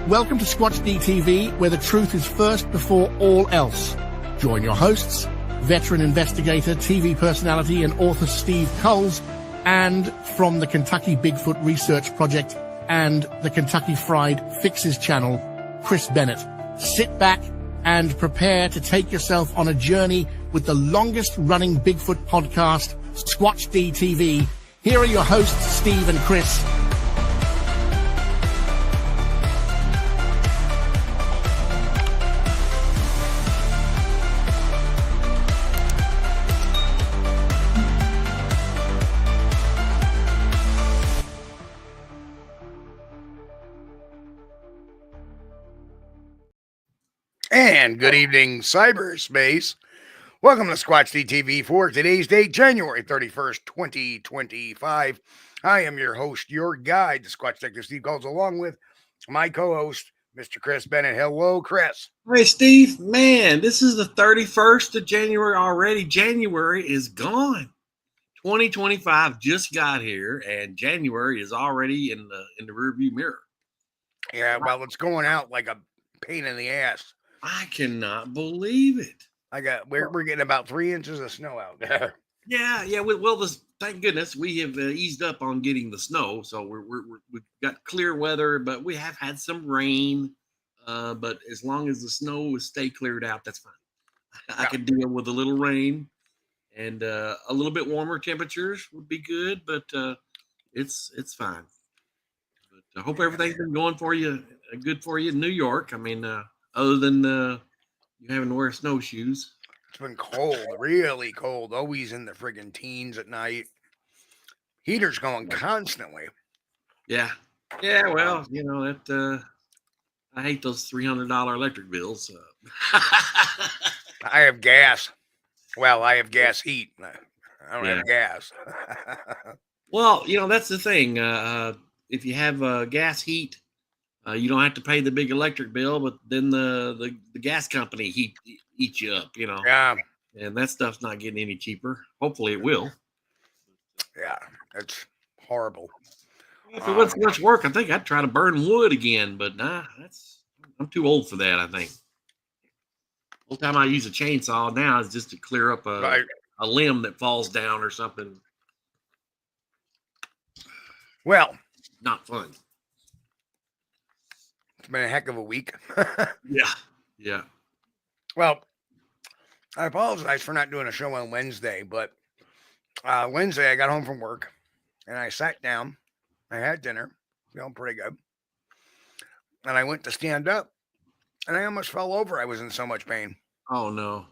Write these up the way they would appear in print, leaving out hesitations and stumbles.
Welcome to Squatch-D where the truth is first before all else. Join your hosts, veteran investigator, TV personality, and author Steve Kulls, and from the Kentucky Bigfoot Research Project and the Kentucky Fried Fixes channel, Chris Bennett. Sit back and prepare to take yourself on a journey with the longest-running Bigfoot podcast, Squatch-D. Here are your hosts, Steve and Chris. And good evening, cyberspace. Welcome to Squatch-D for today's date, January 31st, 2025. I am your host, your guide, the Squatch Detective Steve Kulls, along with my co-host, Mr. Chris Bennett. Hello, Chris. Hey, Steve. Man, this is the 31st of January already. January is gone. 2025 just got here, and January is already in the rearview mirror. Yeah, well, it's going out like a pain in the ass. I cannot believe it. We're getting about 3 inches of snow out there. Yeah. Well, thank goodness we have eased up on getting the snow, so we've got clear weather, but we have had some rain. But as long as the snow will stay cleared out, that's fine. I can deal with a little rain, and a little bit warmer temperatures would be good, but it's fine. But I hope everything's been going for you, good for you in New York. I mean, other than you having to wear snowshoes. It's been cold, really cold. Always in the friggin' teens at night. Heater's going constantly. Yeah. Well, you know that. I hate those $300 electric bills. I have gas. Well, I have gas heat. I don't have gas. Well, you know that's the thing. If you have gas heat. You don't have to pay the big electric bill, but then the gas company eats you up, you know. Yeah. And that stuff's not getting any cheaper. Hopefully it will. Yeah, it's horrible. If it wasn't much work, I think I'd try to burn wood again, but nah, I'm too old for that, I think. The whole time I use a chainsaw now is just to clear up a limb that falls down or something. Well, not fun. It's been a heck of a week. Yeah. Well, I apologize for not doing a show on Wednesday, but Wednesday I got home from work and I sat down. I had dinner, feeling pretty good. And I went to stand up and I almost fell over. I was in so much pain. Oh, no.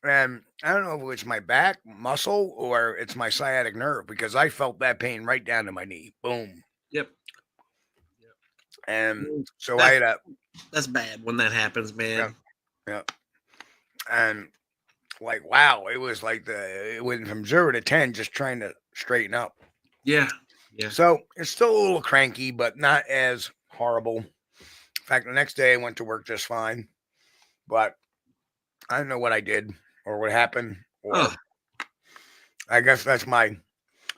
And I don't know if it's my back muscle or it's my sciatic nerve because I felt that pain right down to my knee. Boom. Yep. And so that's bad when that happens, man. Yeah. And like, wow, it was like it went from 0 to 10 just trying to straighten up. Yeah. So it's still a little cranky, but not as horrible. In fact, the next day I went to work just fine, but I don't know what I did or what happened. Or I guess that's my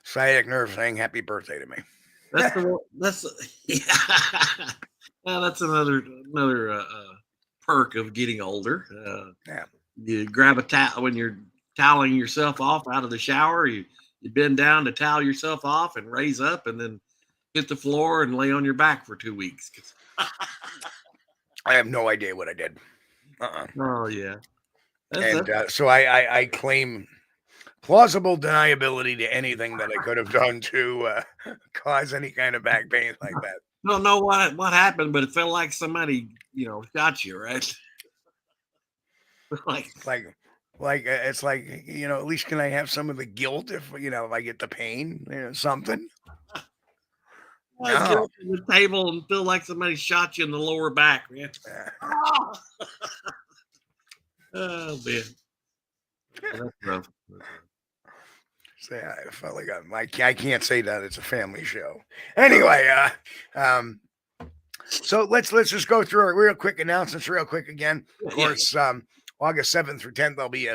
sciatic nerve saying happy birthday to me. That's another perk of getting older. You grab a towel when you're toweling yourself off out of the shower. You bend down to towel yourself off and raise up, and then hit the floor and lay on your back for 2 weeks. I have no idea what I did. Oh yeah, so I claim plausible deniability to anything that I could have done to cause any kind of back pain like that. Don't know what happened, but it felt like somebody, shot you, right? like it's like, at least can I have some of the guilt if I get the pain, something. I get up on the table and feel like somebody shot you in the lower back, man. Oh man, that's rough. I felt like I can't say that it's a family show. Anyway, so let's just go through our real quick announcements real quick again. Of course, August 7th through 10th, I'll be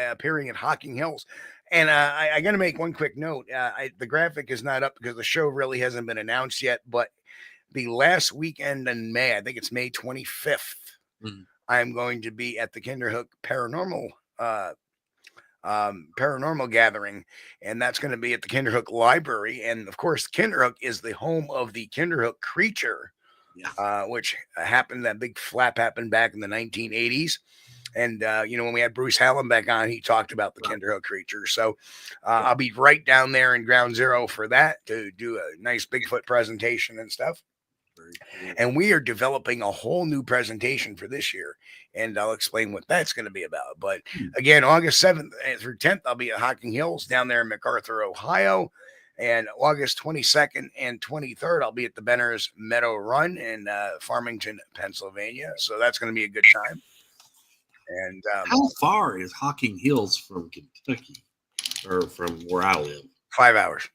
appearing at Hocking Hills. And I got to make one quick note. The graphic is not up because the show really hasn't been announced yet, but the last weekend in May. I think it's May 25th. I'm going to be at the Kinderhook Paranormal paranormal gathering, and that's going to be at the Kinderhook Library. And of course, Kinderhook is the home of the Kinderhook creature, which happened. That big flap happened back in the 1980s. And, when we had Bruce Hallenbeck on, he talked about the Kinderhook creature. So I'll be right down there in Ground Zero for that, to do a nice Bigfoot presentation and stuff. And we are developing a whole new presentation for this year, and I'll explain what that's going to be about. But again, August 7th through 10th, I'll be at Hocking Hills down there in MacArthur, Ohio. And August 22nd and 23rd, I'll be at the Benner's Meadow Run in Farmington, Pennsylvania. So that's going to be a good time. And how far is Hocking Hills from Kentucky, or from where I live? 5 hours.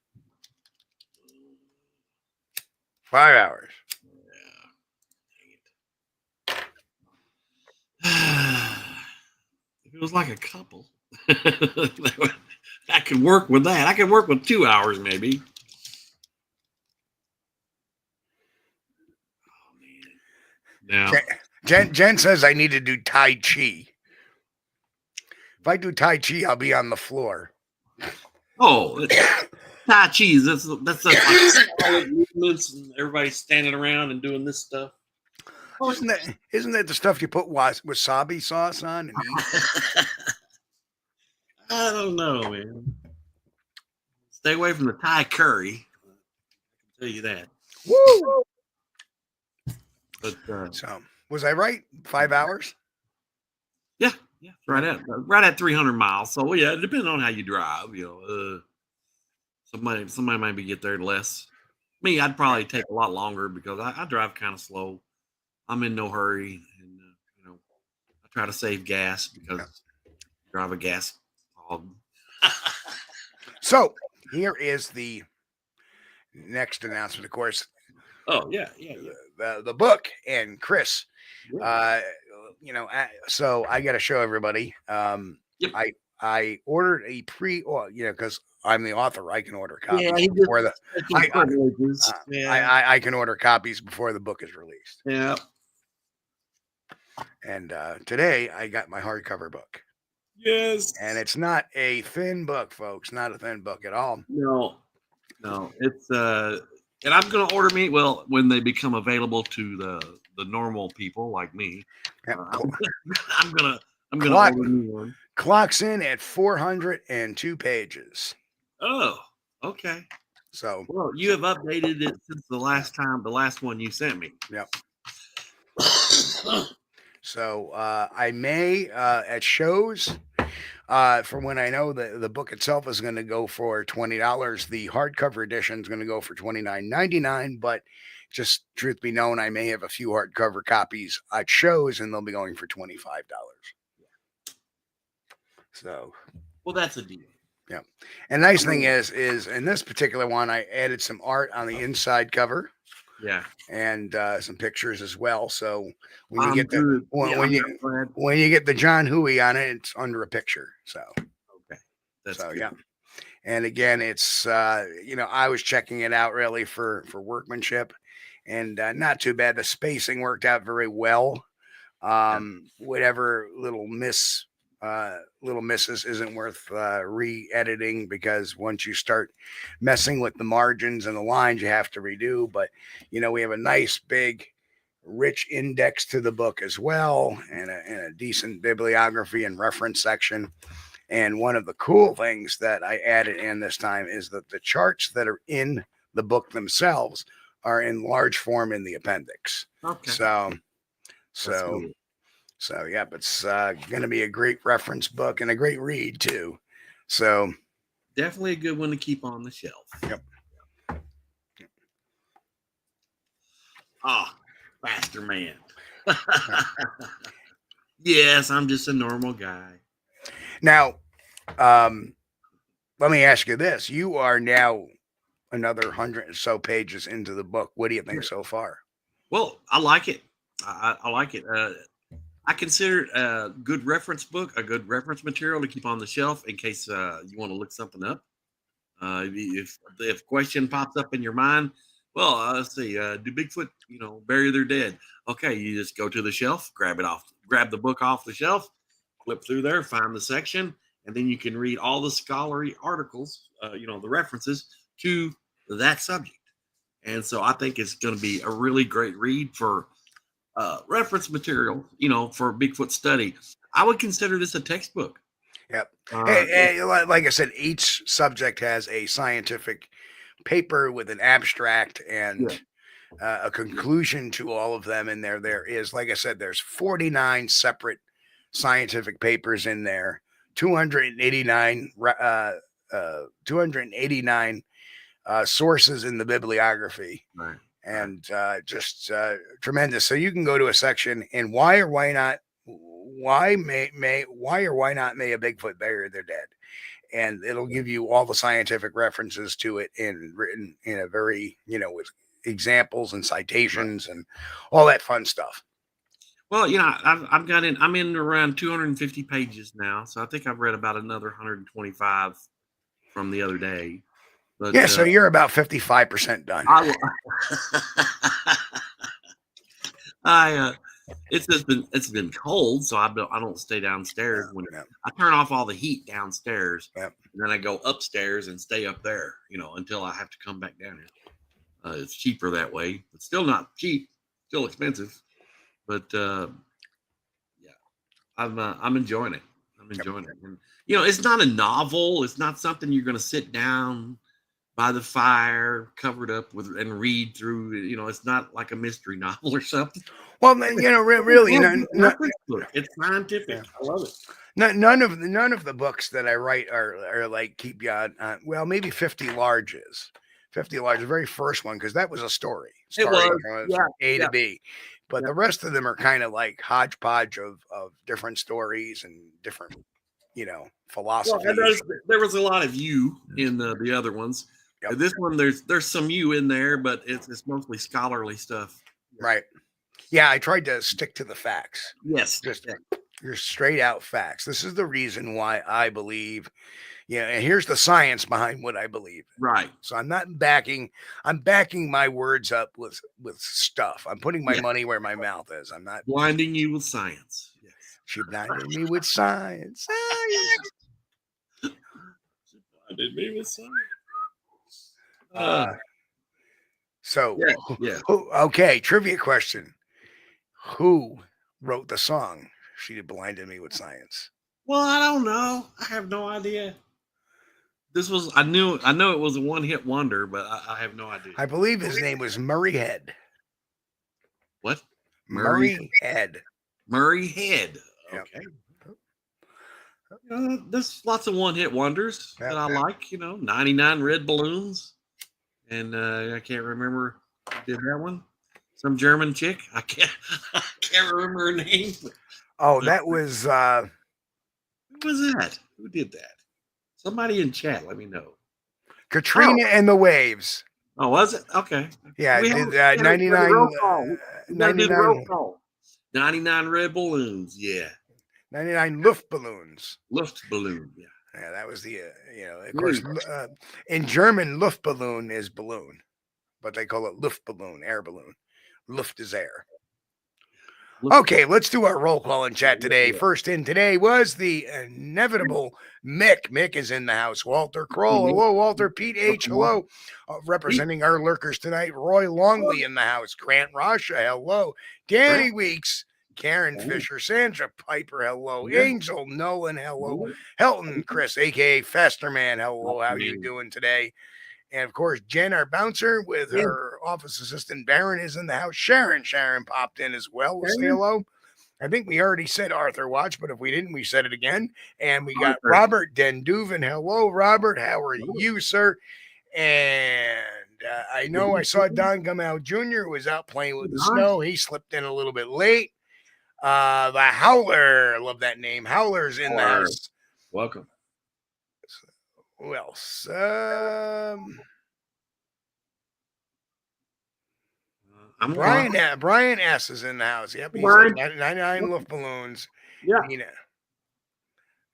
5 hours. If it was like a couple, I could work with that. I could work with 2 hours, maybe. Oh man! Now, Jen says I need to do Tai Chi. If I do Tai Chi, I'll be on the floor. Oh, Tai Chi. That's like solid movements, and everybody's standing around and doing this stuff. Oh, isn't that the stuff you put wasabi sauce on and eat? I don't know, man. Stay away from the Thai curry. I can tell you that. Woo! But so was I right? 5 hours? Yeah, right at 300 miles. So yeah, depending on how you drive, somebody maybe get there less. Me, I'd probably take a lot longer because I drive kind of slow. I'm in no hurry, and I try to save gas because I drive a gas hog. So here is the next announcement, of course. Oh yeah. The book, and Chris. So I got to show everybody. Yep. I ordered a because I'm the author, I can order copies Yeah, before yeah. I can order copies before the book is released. Yeah. And today I got my hardcover book. Yes. And it's not a thin book, folks. Not a thin book at all. No. It's and I'm gonna order me when they become available to the normal people like me. I'm gonna order me one. Clocks in at 402 pages. Oh, okay. So you have updated it since the last one you sent me. Yep. So I may at shows from when I know the book itself is going to go for $20. The hardcover edition is going to go for $29.99. But just truth be known, I may have a few hardcover copies at shows, and they'll be going for $25. So, well, that's a deal. Yeah. And nice thing is in this particular one, I added some art on the inside cover. Yeah. And some pictures as well. So when you get when you get the John Huey on it, it's under a picture. So okay. That's good. Yeah. And again, it's I was checking it out really for workmanship, and not too bad. The spacing worked out very well. Whatever little misses isn't worth re-editing, because once you start messing with the margins and the lines, you have to redo. But we have a nice big rich index to the book as well, and a decent bibliography and reference section. And one of the cool things that I added in this time is that the charts that are in the book themselves are in large form in the appendix. Okay. So yeah, it's going to be a great reference book and a great read too. So definitely a good one to keep on the shelf. Yep. Ah, faster man. Yes, I'm just a normal guy. Now, let me ask you this. You are now another 100 or so pages into the book. What do you think so far? Well, I like it. I like it. I consider it a good reference book, a good reference material to keep on the shelf in case you want to look something up. If a question pops up in your mind, Well, let's see. Do Bigfoot, bury their dead? Okay, you just go to the shelf, grab the book off the shelf, flip through there, find the section, and then you can read all the scholarly articles, the references to that subject. And so I think it's going to be a really great read for reference material, for Bigfoot study. I would consider this a textbook. Yep. Hey, like I said, each subject has a scientific paper with an abstract and a conclusion to all of them. And there is, like I said, there's 49 separate scientific papers in there, 289 sources in the bibliography. Right. And just tremendous. So you can go to a section and why or why not may a Bigfoot bury their dead, and it'll give you all the scientific references to it and written in a very with examples and citations and all that fun stuff. Well, I'm in around 250 pages now, so I think I've read about another 125 from the other day. But yeah, so you're about 55% done. It's been cold, so I don't stay downstairs when I turn off all the heat downstairs, and then I go upstairs and stay up there, until I have to come back down here. It's cheaper that way. It's still not cheap, still expensive, but I'm enjoying it. I'm enjoying it, and it's not a novel. It's not something you're going to sit down by the fire, covered up with and read through. It's not like a mystery novel or something. Well, really, it's scientific. Yeah. I love it. None of the books that I write are like keep you on. Well, maybe 50 Larges. 50 Large, the very first one, because that was a story. It was from A to B. But the rest of them are kind of like hodgepodge of different stories and different, philosophies. Well, there was a lot of you in the other ones. Yep. This one, there's some you in there, but it's mostly scholarly stuff. Right. Yeah, I tried to stick to the facts. Yes. Just your straight out facts. This is the reason why I believe. Yeah, and here's the science behind what I believe. Right. So I'm backing my words up with stuff. I'm putting my money where my mouth is. I'm not blinding you with science. Yes. She blinded me with science. She blinded me with science. Okay, trivia question. Who wrote the song She Blinded Me with Science? Well, I don't know. I have no idea. I know it was a one-hit wonder, but I have no idea. I believe his name was Murray Head. What? Murray Head. Murray Head. Okay. Yep. There's lots of one-hit wonders that I like, 99 Red Balloons. And I can't remember who did that one. Some German chick. I can't remember her name. Oh, that was who was that? Who did that? Somebody in chat, let me know. Katrina and the Waves. Oh, was it? Okay. Yeah, I did 99. 99 Red Balloons, yeah. 99 Luftballons. Luftballon, yeah. Yeah, that was the, of course, in German, Luftballon is balloon, but they call it Luftballon, air balloon. Luft is air. Okay, let's do our roll call in chat today. First in today was the inevitable Mick. Mick is in the house. Walter Kroll. Hello, Walter. Pete H. Hello. Representing our lurkers tonight, Roy Longley in the house. Grant Rasha. Hello. Danny Weeks. Karen Fisher, Sandra Piper, hello. Angel Nolan, hello. Helton Chris, a.k.a. Festerman, hello. How you doing today? And, of course, Jen, our bouncer, with her office assistant, Baron, is in the house. Sharon popped in as well. We'll say hello. I think we already said Arthur Watch, but if we didn't, we said it again. And we got Robert Denduven. Hello, Robert. How are you, sir? And I know I saw Don Gumau Jr., who was out playing with the snow. He slipped in a little bit late. The Howler, I love that name. Howler's in the house. Welcome. Who else? Brian S is in the house. Yep, he's 99 Luftballons. Yeah.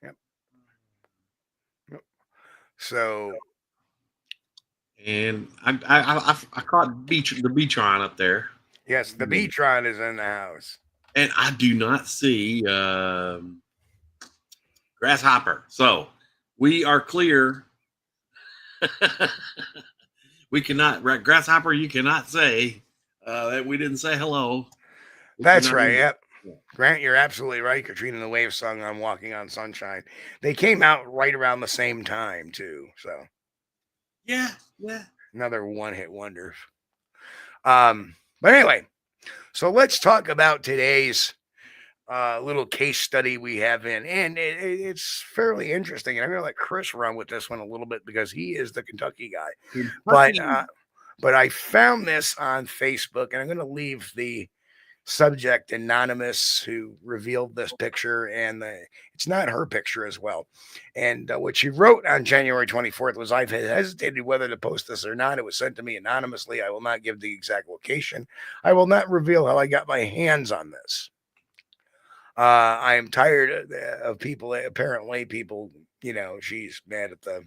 Yep. So, And I caught the Beatron up there. Yes, the Beatron is in the house. And I do not see grasshopper. So we are clear. We cannot, grasshopper, you cannot say that we didn't say hello. That's right. Yep. Grant, you're absolutely right. Katrina and the Waves sung on Walking on Sunshine. They came out right around the same time, too. So, yeah. Another one-hit wonder. But anyway, so let's talk about today's little case study we have in. And it's fairly interesting. And I'm going to let Chris run with this one a little bit because he is the Kentucky guy. But I found this on Facebook, and I'm going to leave the subject anonymous who revealed this picture, and it's not her picture as well. And what she wrote on January 24th was, I've hesitated whether to post this or not. It was sent to me anonymously. I will not give the exact location. I will not reveal how I got my hands on this. I am tired of people, apparently people, she's mad at the,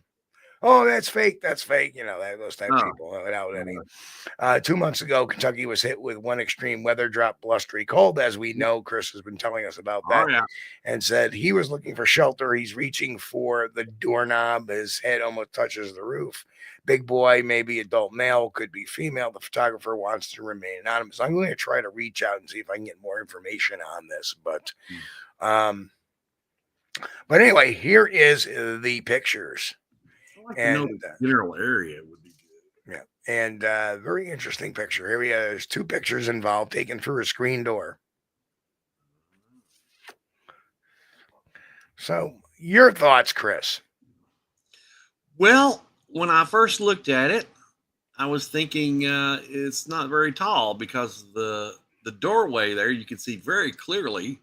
oh, that's fake, those type of people without any. 2 months ago, Kentucky was hit with one extreme weather drop, blustery cold, as we know. Chris has been telling us about that, and said he was looking for shelter. He's reaching for the doorknob. His head almost touches the roof. Big boy, maybe adult male, could be female. The photographer wants to remain anonymous. I'm going to try to reach out and see if I can get more information on this. But anyway, here is the pictures. I'd like to know the general area would be good. Yeah. And very interesting picture. Here we have, there's 2 pictures involved taken through a screen door. So your thoughts, Chris? Well, when I first looked at it, I was thinking it's not very tall because the doorway there, you can see very clearly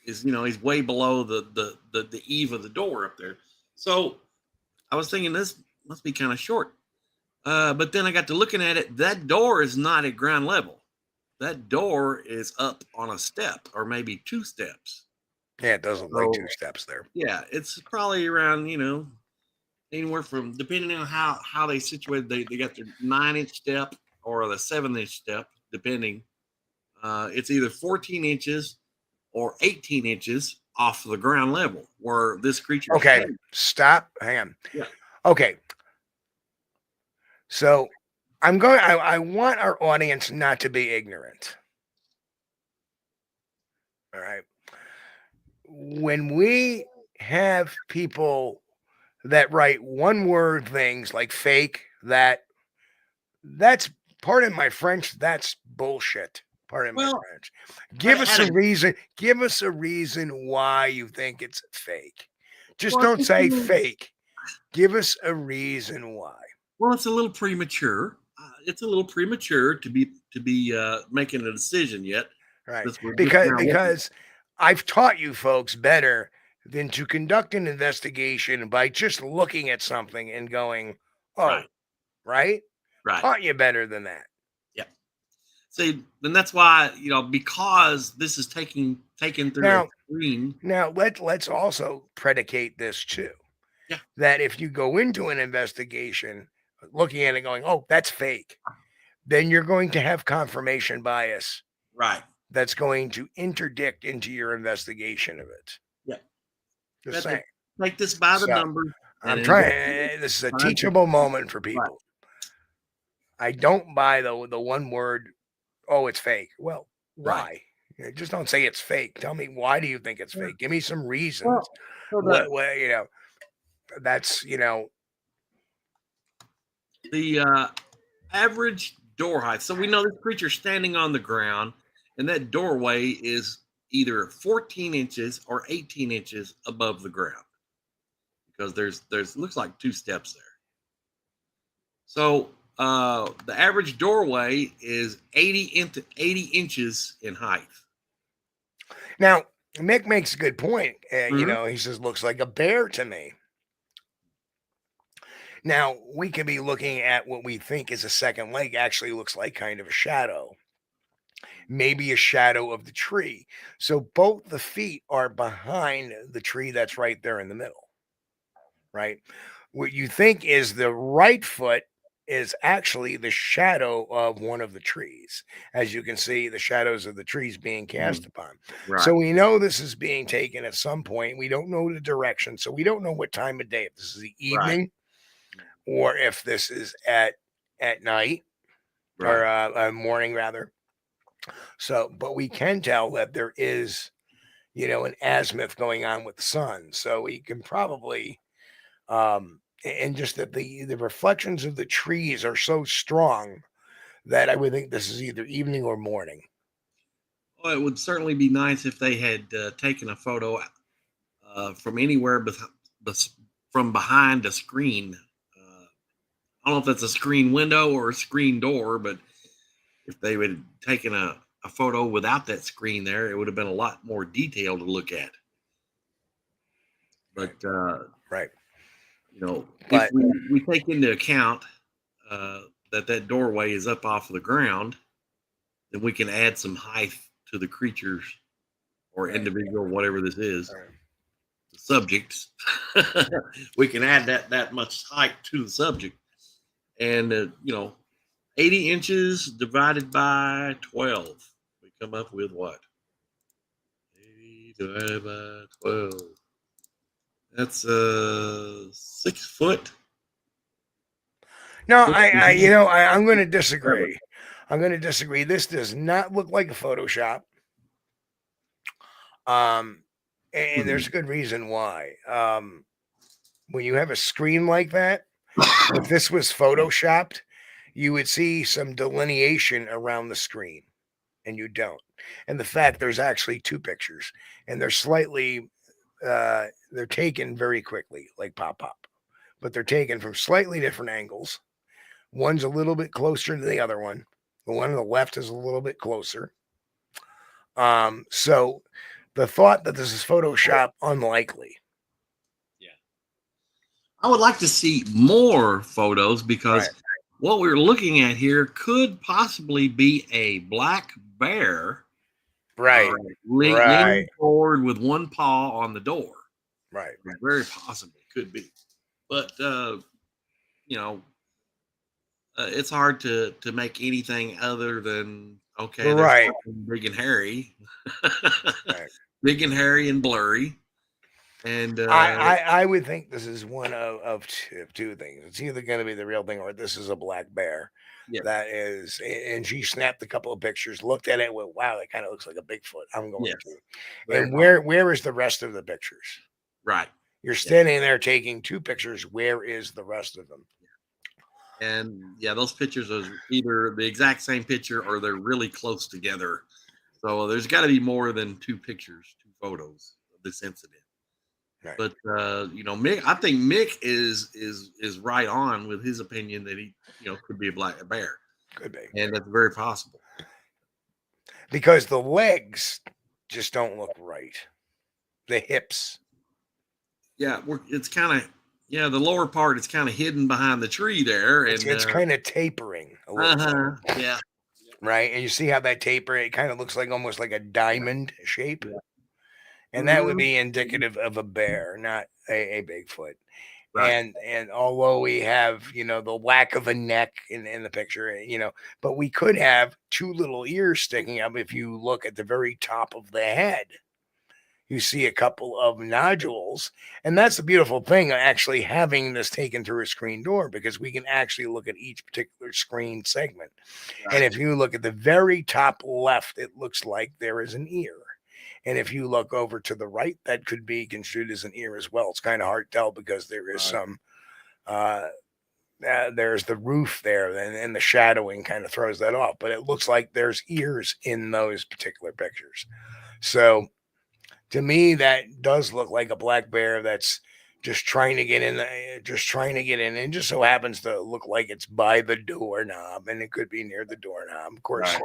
is, he's way below the eave of the door up there. So I was thinking this must be kind of short. But then I got to looking at it. That door is not at ground level. That door is up on a step or maybe 2 steps. Yeah, it does look like 2 steps there. Yeah, it's probably around, anywhere from, depending on how they situated, they got their 9-inch step or the 7-inch step, depending. It's either 14 inches or 18 inches off the ground level where this creature. Okay, stop. Hang on. Yeah. Okay. So I want our audience not to be ignorant. All right. When we have people that write one-word things like fake, that's, pardon my French, that's bullshit. Pardon my French. Give us a reason. Give us a reason why you think it's fake. Just don't say fake. Give us a reason why. Well, it's a little premature. It's a little premature to be making a decision yet. Right. Because I've taught you folks better than to conduct an investigation by just looking at something and going, oh, right? Taught you better than that. Yeah. See, then that's why, because this is taken through a screen. Now let's also predicate this too. Yeah. That if you go into an investigation looking at it going, oh, that's fake, then you're going to have confirmation bias. Right. That's going to interdict into your investigation of it. Yeah. Just saying. Take this by the numbers. I'm trying. This is a teachable moment for people. Right. I don't buy the one word, oh, it's fake. Well, why? Right. Just don't say it's fake. Tell me, why do you think it's fake? Give me some reasons. That's, the average door height. So we know this creature's standing on the ground, and that doorway is either 14 inches or 18 inches above the ground, because there's looks like 2 steps there. So the average doorway is 80 inches in height. Now, Mick makes a good point. He says, looks like a bear to me. Now, we could be looking at what we think is a second leg, actually looks like kind of a shadow. Maybe a shadow of the tree. So both the feet are behind the tree that's right there in the middle, right? what you think is the right foot is actually the shadow of one of the trees. As you can see, the shadows of the trees being cast upon. Right. So we know this is being taken at some point. We don't know the direction. So we don't know what time of day, if this is the evening or if this is at night or morning rather. So, but we can tell that there is, an azimuth going on with the sun. So we can probably, and just that the reflections of the trees are so strong that I would think this is either evening or morning. Well, it would certainly be nice if they had taken a photo from anywhere from behind a screen. I don't know if that's a screen window or a screen door, but if they would have taken a photo without that screen there, it would have been a lot more detailed to look at. But Right. if we take into account that doorway is up off the ground, then we can add some height to the creatures or individual, whatever this is, the subjects. We can add that much height to the subject, and 80 inches divided by 12, we come up with what? 80 divided by 12. That's 6 foot. No, I'm going to disagree. I'm going to disagree. This does not look like a Photoshop. And there's a good reason why. When you have a screen like that, if this was Photoshopped, you would see some delineation around the screen, and you don't. And the fact there's actually 2 pictures, and they're slightly, they're taken very quickly, like pop, but they're taken from slightly different angles. One's a little bit closer to the other one. The one on the left is a little bit closer. So the thought that this is Photoshop, unlikely. Yeah. I would like to see more photos because what we're looking at here could possibly be a black bear. Leaning forward with one paw on the door. Right. Very possible. Could be. But, it's hard to make anything other than right. Big and hairy, big and hairy and blurry, and I would think this is one of two things. It's either going to be the real thing or this is a black bear. Yeah. That is, and she snapped a couple of pictures, looked at it, and went, "Wow, that kind of looks like a Bigfoot." I'm going to. And where is the rest of the pictures? Right. You're standing there taking 2 pictures. Where is the rest of them? And those pictures are either the exact same picture or they're really close together. So there's got to be more than 2 pictures, 2 photos of this incident. Right. But Mick, I think Mick is right on with his opinion that he could be a black bear. Could be, and that's very possible because the legs just don't look right. The hips. Yeah, it's kind of. Yeah, the lower part is kind of hidden behind the tree there, and it's kind of tapering a little bit. Yeah, right. And you see how that taper? It kind of looks like almost like a diamond shape, and that would be indicative of a bear, not a Bigfoot. Right. And although we have the lack of a neck in the picture, but we could have 2 little ears sticking up if you look at the very top of the head. You see a couple of nodules, and that's the beautiful thing of actually having this taken through a screen door, because we can actually look at each particular screen segment. Right. And if you look at the very top left, it looks like there is an ear. And if you look over to the right, that could be construed as an ear as well. It's kind of hard to tell because there is some, there's the roof there, and the shadowing kind of throws that off. But it looks like there's ears in those particular pictures. So to me, that does look like a black bear that's just trying to get in, and just so happens to look like it's by the doorknob, and it could be near the doorknob. Of course,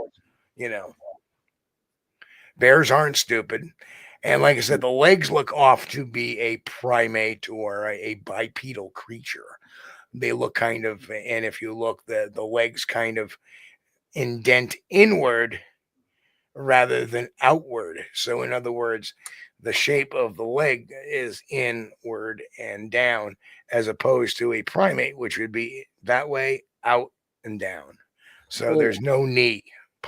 bears aren't stupid. And like I said, the legs look off to be a primate or a bipedal creature. They look kind of, and if you look, the legs kind of indent inward rather than outward. So in other words, the shape of the leg is inward and down, as opposed to a primate, which would be that way, out and down. So Well, there's no knee.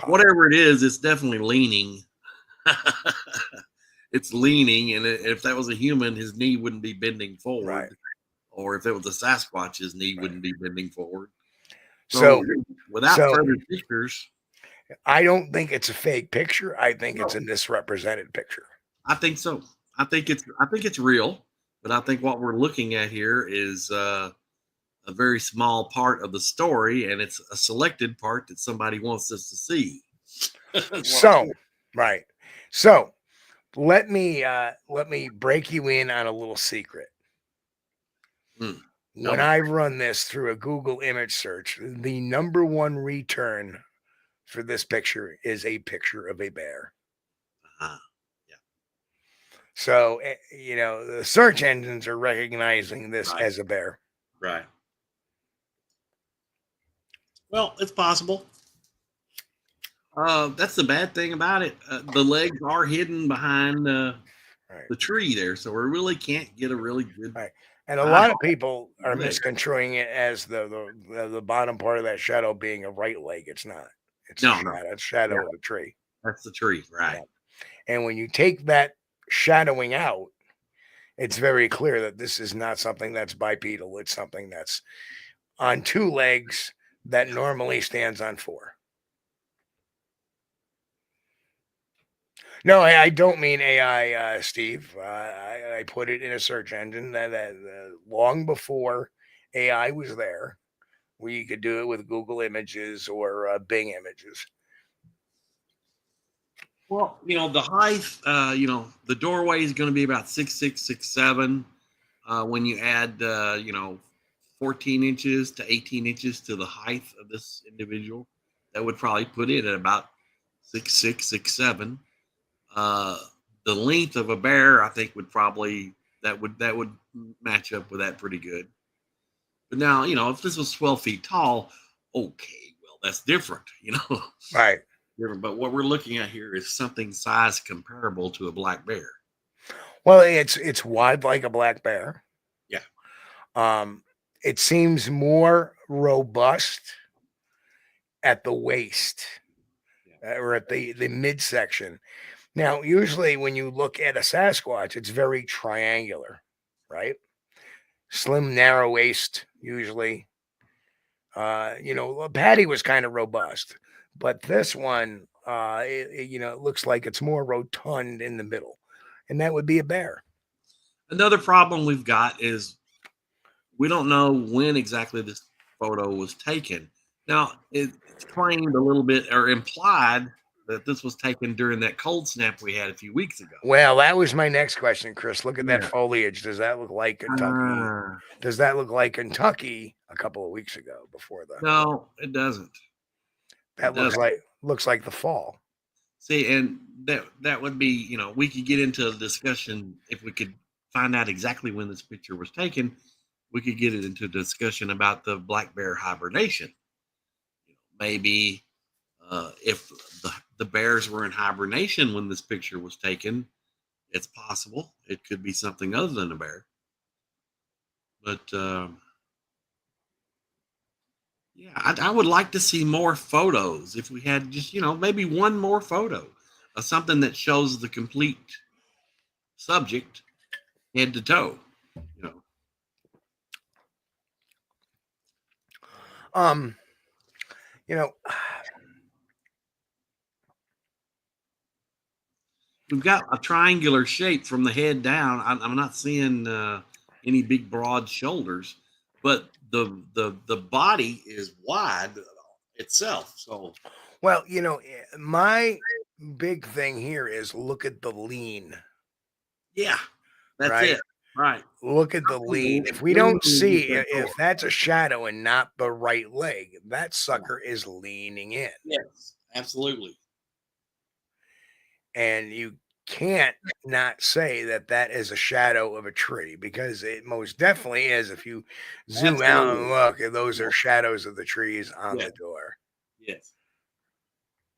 Whatever it is, it's definitely leaning. It's leaning, and if that was a human, his knee wouldn't be bending forward. Right. Or if it was a Sasquatch, his knee wouldn't be bending forward. So without further pictures, I don't think it's a fake picture. I think No. it's a misrepresented picture. I think so. I think it's real, but I think what we're looking at here is a very small part of the story, and it's a selected part that somebody wants us to see. So, right. So let me break you in on a little secret. When I run this through a Google image search, the #1 return for this picture is a picture of a bear. Yeah. So, you know, the search engines are recognizing this as a bear. Right. Well, it's possible. That's the bad thing about it. The legs are hidden behind the tree there, so we really can't get a really good. Right. And a lot of people are misconstruing it as the bottom part of that shadow being a right leg. It's not. It's a shadow of the tree. That's the tree, right? Yeah. And when you take that shadowing out, it's very clear that this is not something that's bipedal. It's something that's on 2 legs that normally stands on 4. No, I don't mean AI, Steve. I put it in a search engine that long before AI was there, where you could do it with Google Images or Bing Images. Well, you know, the height, the doorway is going to be about 6'6", 6'7". When you add, 14 inches to 18 inches to the height of this individual, that would probably put it at about 6'6", 6'7". The length of a bear, I think, would probably that would match up with that pretty good. But now, if this was 12 feet tall, okay, well, that's different, Right. Different. But what we're looking at here is something size comparable to a black bear. Well, it's wide like a black bear. Yeah. It seems more robust at the waist or at the midsection. Now, usually when you look at a Sasquatch, it's very triangular, right? Slim, narrow waist, usually. Patty was kind of robust, but this one, it looks like it's more rotund in the middle, and that would be a bear. Another problem we've got is we don't know when exactly this photo was taken. Now, it's claimed a little bit or implied that this was taken during that cold snap we had a few weeks ago. Well, that was my next question, Chris. Look at that foliage. Does that look like Kentucky? Does that look like Kentucky a couple of weeks ago before the? No, it doesn't. That looks like the fall. See, and that would be, we could get into a discussion if we could find out exactly when this picture was taken. We could get it into a discussion about the black bear hibernation. Maybe if the bears were in hibernation when this picture was taken, it's possible it could be something other than a bear. But yeah, I would like to see more photos. If we had just, maybe one more photo of something that shows the complete subject head to toe, We've got a triangular shape from the head down. I'm not seeing any big broad shoulders, but the body is wide itself. So, well, my big thing here is look at the lean. Yeah, that's it. Right. Look at the lean. If we don't see if that's a shadow and not the right leg, that sucker is leaning in. Yes, absolutely. And you can't not say that is a shadow of a tree, because it most definitely is. If you zoom out and look, those are shadows of the trees on the door. Yes.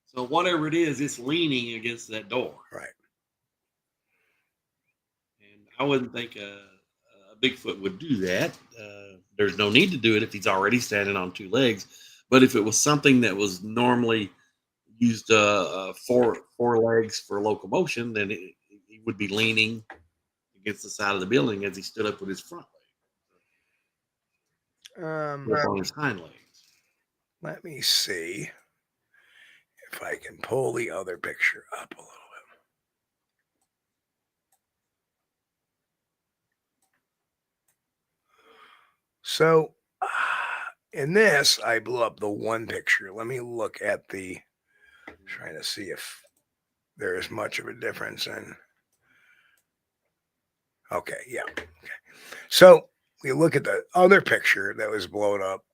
So whatever it is, it's leaning against that door. Right. I wouldn't think a Bigfoot would do that. There's no need to do it if he's already standing on two legs. But if it was something that was normally used four legs for locomotion, then he would be leaning against the side of the building as he stood up with his front leg, on his hind legs. Let me see if I can pull the other picture up a little bit. So in this, I blew up the one picture. Let me look at the, trying to see if there is much of a difference in. Okay, yeah. Okay. So we look at the other picture that was blown up.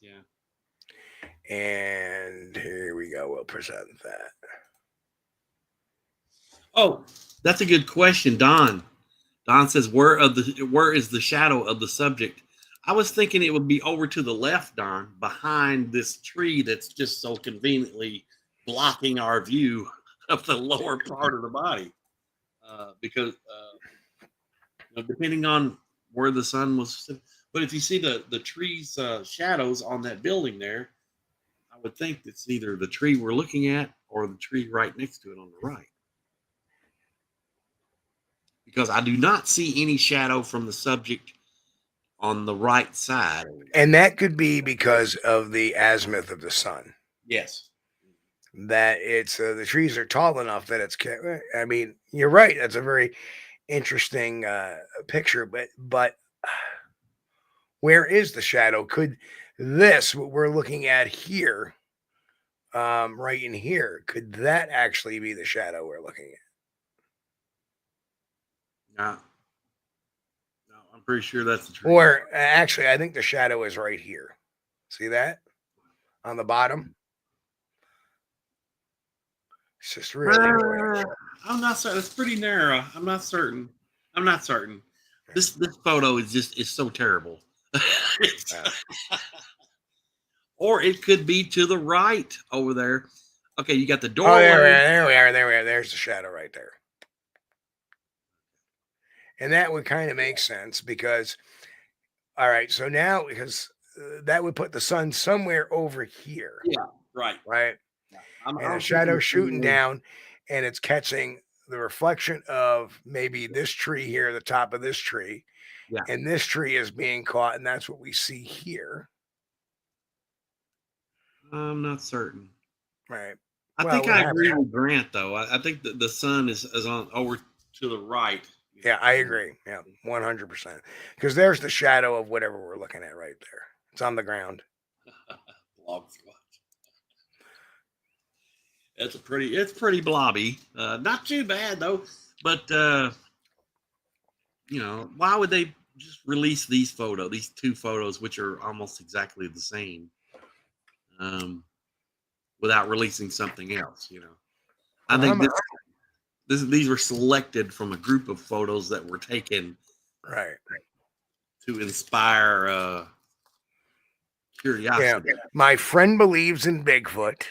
Yeah. And here we go. We'll present that. Oh, that's a good question, Don. Don says, where is the shadow of the subject? I was thinking it would be over to the left, Don, behind this tree that's just so conveniently blocking our view of the lower part of the body. Because depending on where the sun was, but if you see the tree's shadows on that building there, I would think it's either the tree we're looking at or the tree right next to it on the right. Because I do not see any shadow from the subject on the right side. And that could be because of the azimuth of the sun. Yes. That it's the trees are tall enough that it's. I mean, you're right. That's a very interesting picture. But where is the shadow? Could this, what we're looking at here, right in here, could that actually be the shadow we're looking at? No, I'm pretty sure that's the tree. Or actually, I think the shadow is right here. See that on the bottom? It's just really. I'm not certain. It's pretty narrow. I'm not certain. This photo is so terrible. Or it could be to the right over there. Okay, you got the doorway. Oh, there we are. There's the shadow right there. And that would kind of make sense because, all right, so now because that would put the sun somewhere over here. Yeah, right. Right. Yeah. And the shadow shooting down, and it's catching the reflection of maybe this tree here, the top of this tree. Yeah. And this tree is being caught, and that's what we see here. I'm not certain. Right. I think I agree with Grant, though. I think that the sun is on over to the right. Yeah, I agree. Yeah, 100%. Because there's the shadow of whatever we're looking at right there. It's on the ground. Blob squatch. It's pretty blobby. Not too bad though. But why would they just release these two photos, which are almost exactly the same, without releasing something else? I think these were selected from a group of photos that were taken, right, to inspire curiosity. Yeah. My friend believes in Bigfoot.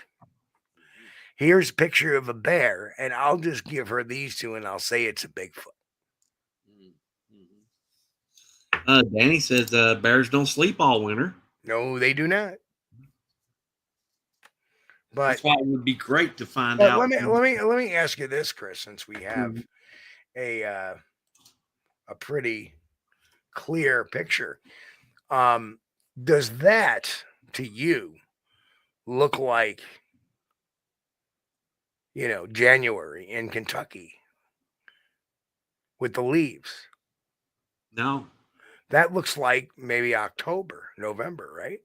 Here's a picture of a bear, and I'll just give her these two, and I'll say it's a Bigfoot. Danny says bears don't sleep all winter. No, they do not. But that's why it would be great to find out. Let me ask you this, Chris, since we have a pretty clear picture. Does that to you look like January in Kentucky with the leaves? No. That looks like maybe October, November, right?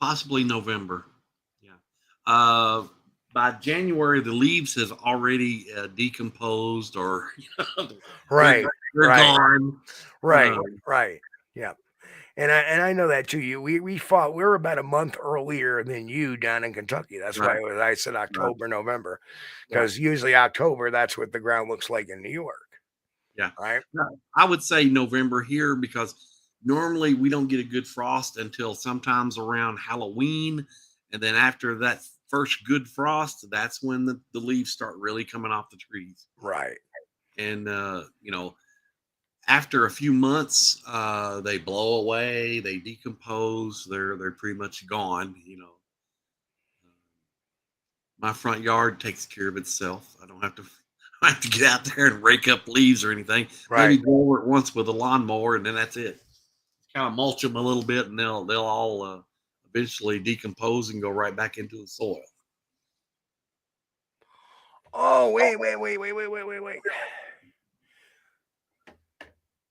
Possibly November. Yeah. By January, the leaves has already decomposed, or right, they're gone. Right. Yeah. And I know that too. We're about a month earlier than you down in Kentucky. That's why I said October, November, because usually October, that's what the ground looks like in New York. Yeah. Right. I would say November here, because normally we don't get a good frost until sometimes around Halloween. And then after that first good frost, that's when the leaves start really coming off the trees. Right. And, after a few months, they blow away, they decompose, they're pretty much gone. My front yard takes care of itself. I don't have to I have to get out there and rake up leaves or anything. Right. Maybe go over it once with a lawnmower, and then that's it. Kind of mulch them a little bit, and they'll all eventually decompose and go right back into the soil. Oh, wait.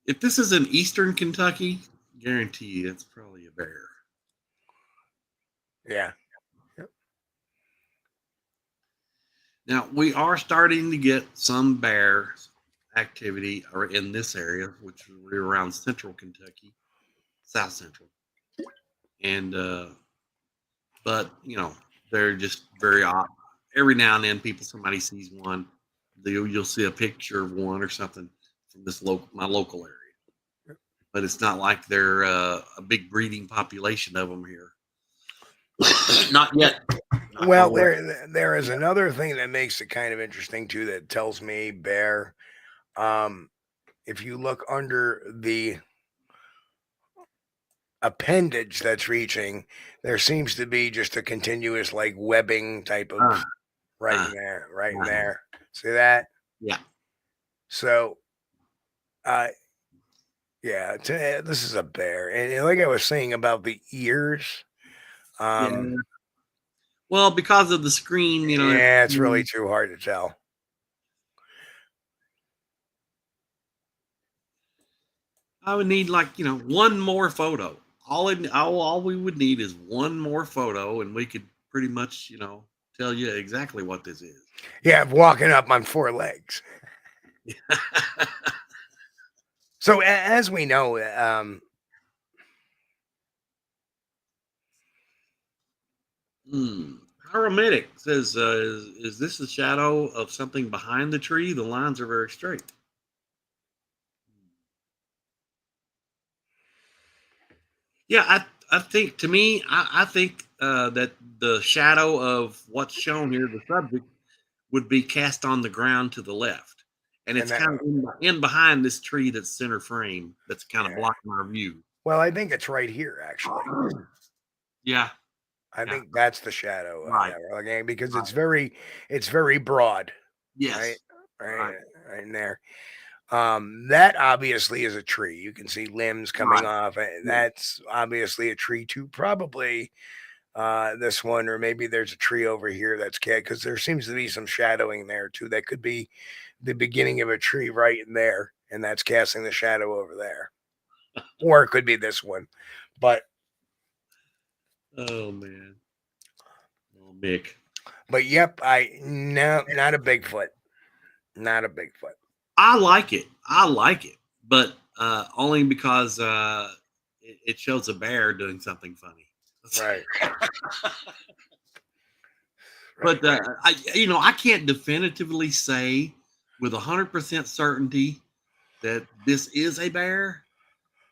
If this is in eastern Kentucky, guarantee you it's probably a bear. Yeah. Now, we are starting to get some bear activity in this area, which is around central Kentucky, south central. And, but, they're just very odd. Every now and then, somebody sees one, you'll see a picture of one or something from my local area. But it's not like they're a big breeding population of them here. Not yet. Well, there is another thing that makes it kind of interesting too. That tells me bear. If you look under the appendage that's reaching, there seems to be just a continuous like webbing type of in there. See that? Yeah. So, yeah, this is a bear, and like I was saying about the ears. Yeah. Well, because of the screen, yeah, it's really too hard to tell. I would need one more photo. All we would need is one more photo, and we could pretty much, tell you exactly what this is. Yeah, walking up on 4 legs. So as we know, Paramedic says, is this a shadow of something behind the tree? The lines are very straight. Yeah, I think, to me, I think that the shadow of what's shown here, the subject, would be cast on the ground to the left. And it's kind of in behind this tree that's center frame that's kind of blocking our view. Well, I think it's right here, actually. Yeah. I think that's the shadow. Right. Okay, because it's very broad. Yes. Right in there. That obviously is a tree. You can see limbs coming off. That's obviously a tree too. Probably this one, or maybe there's a tree over here that's because there seems to be some shadowing there too. That could be the beginning of a tree right in there, and that's casting the shadow over there. Or it could be this one. But oh man. Oh, Mick. But yep, not a Bigfoot. Not a Bigfoot. I like it, but only because it shows a bear doing something funny. Right. But I can't definitively say with 100% certainty that this is a bear.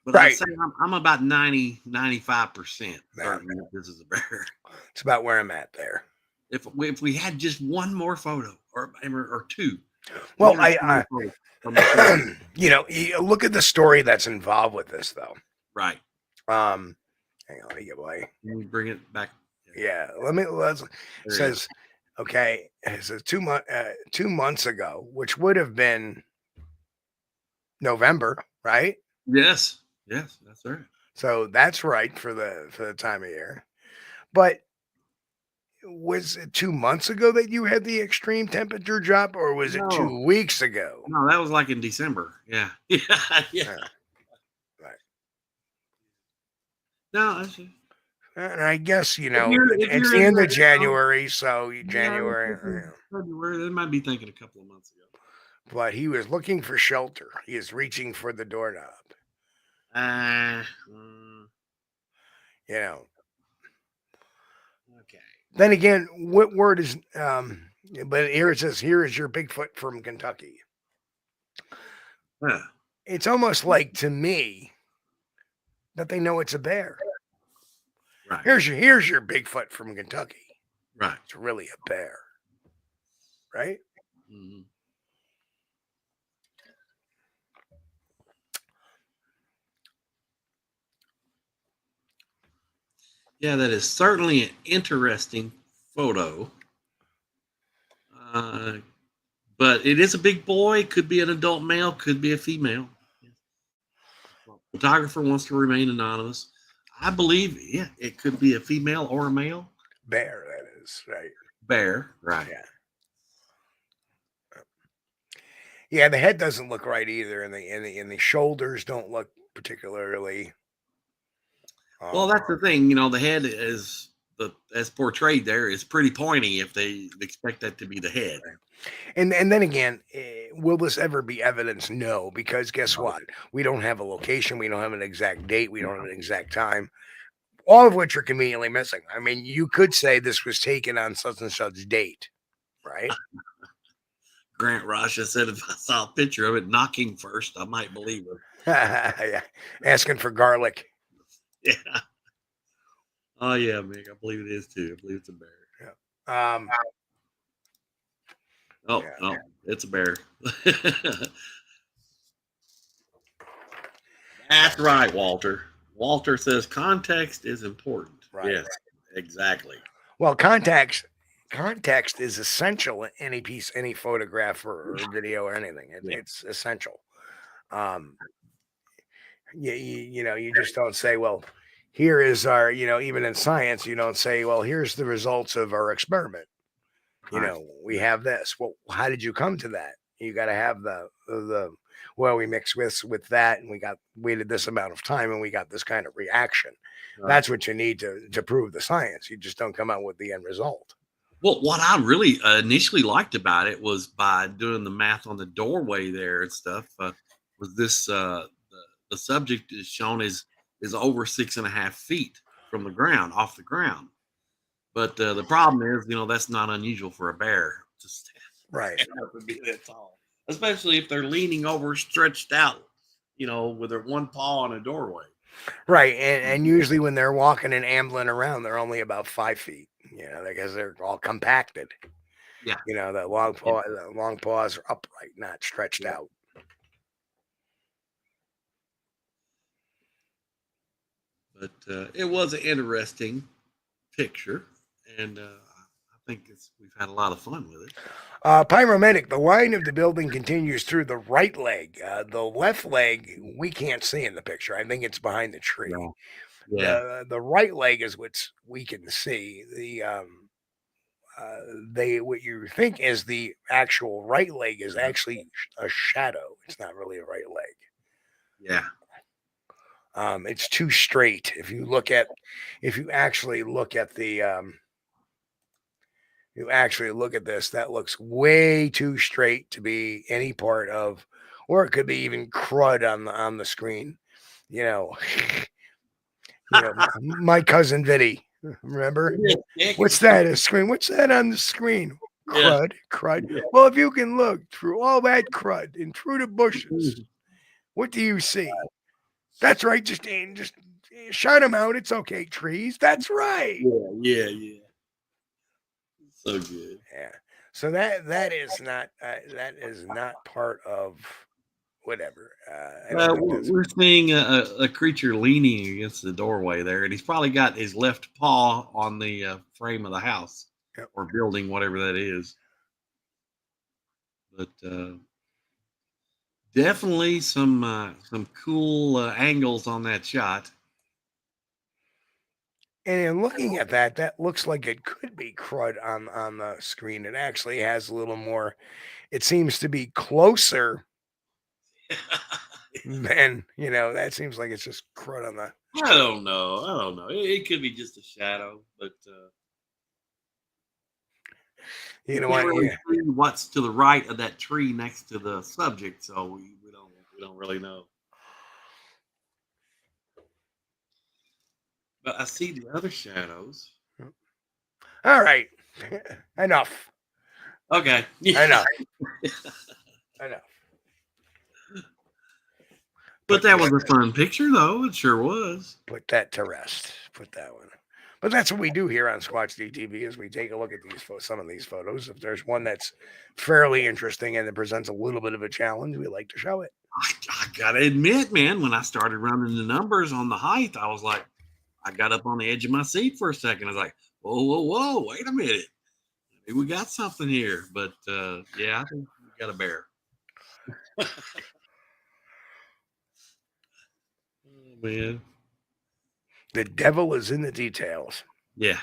But I'd say I'm about 95% certain that this is a bear. It's about where I'm at there. If we had just one more photo or two. Well, you look at the story that's involved with this, though. Right. Hang on, let me get away. Can we bring it back? Yeah. It says, okay. It says 2 months ago, which would have been November, right? Yes, that's right. So that's right for the time of year. But was it 2 months ago that you had the extreme temperature drop, or was it 2 weeks ago? No, that was like in December. Yeah. Yeah. Right. No, and I guess it's the end of January, so January. February, they might be thinking a couple of months ago. But he was looking for shelter. He is reaching for the doorknob. Okay. Then again, what word is but here it says, here is your Bigfoot from Kentucky. Huh. It's almost like, to me, that they know it's a bear. Right. Here's your Bigfoot from Kentucky. Right. It's really a bear. Right? Mm-hmm. Yeah, that is certainly an interesting photo. But it is a big boy. Could be an adult male. Could be a female. Photographer wants to remain anonymous. I believe, yeah, it could be a female or a male. Bear, that is, right. Bear, right. Yeah. Yeah, the head doesn't look right either, and the shoulders don't look particularly. Well, that's the thing, the head is as portrayed there is pretty pointy if they expect that to be the head. And then again, will this ever be evidence? No, because guess what? We don't have a location, we don't have an exact date, we don't have an exact time, all of which are conveniently missing. I mean, you could say this was taken on such and such date, right? Grant Rasha said if I saw a picture of it knocking first, I might believe it. Yeah, asking for garlic. Yeah. Oh yeah, Mick, I believe it is too. I believe it's a bear. Yeah. Oh, it's a bear. That's right, Walter. Walter says context is important. Right. Yes, exactly. Well, context is essential in any piece, any photograph or video or anything. It's essential. You just don't say, well, here is our, even in science, you don't say, well, here's the results of our experiment. We have this. Well, how did you come to that? You got to have we mixed with that, and we waited this amount of time, and we got this kind of reaction. Right. That's what you need to prove the science. You just don't come out with the end result. Well, what I really initially liked about it was by doing the math on the doorway there and stuff. Was this the subject is shown is over 6.5 feet from the ground, off the ground. But the problem is, that's not unusual for a bear to stand up and be that tall, especially if they're leaning over, stretched out, with their one paw on a doorway. Right, and usually when they're walking and ambling around, they're only about 5 feet, because they're all compacted. Yeah, the long paws are upright, not stretched out. But it was an interesting picture, and I think we've had a lot of fun with it. Pyromedic, the line of the building continues through the right leg. The left leg we can't see in the picture. I think it's behind the tree. No. Yeah. The right leg is what we can see. What you think is the actual right leg is actually a shadow. It's not really a right leg. Yeah. It's too straight. If you actually look at this, that looks way too straight to be any part of, or it could be even crud on the screen. My cousin Vinny, remember? What's that? A screen? What's that on the screen? Crud, crud. Yeah. Well, if you can look through all that crud and through the bushes, what do you see? That's right. Just shut them out. It's okay. Trees. That's right. Yeah. So good. Yeah. So that is not part of whatever. We're seeing a creature leaning against the doorway there, and he's probably got his left paw on the frame of the house or building, whatever that is. But definitely some cool angles on that shot. And in looking at that looks like it could be crud on the screen. It actually has a little more. It seems to be closer than, that seems like it's just crud on the. I don't know. It could be just a shadow, but what's to the right of that tree next to the subject, so we don't really know. But I see the other shadows. All right. Enough. Okay. Enough. But that was a fun picture, though. It sure was. Put that to rest. Put that one. But that's what we do here on Squatch-D is we take a look at some of these photos. If there's one that's fairly interesting and it presents a little bit of a challenge, we like to show it. I gotta admit, man, when I started running the numbers on the height, I was like, I got up on the edge of my seat for a second. I was like, whoa, wait a minute. Maybe we got something here. But yeah, I think we got a bear. Oh, man. The devil is in the details. Yeah.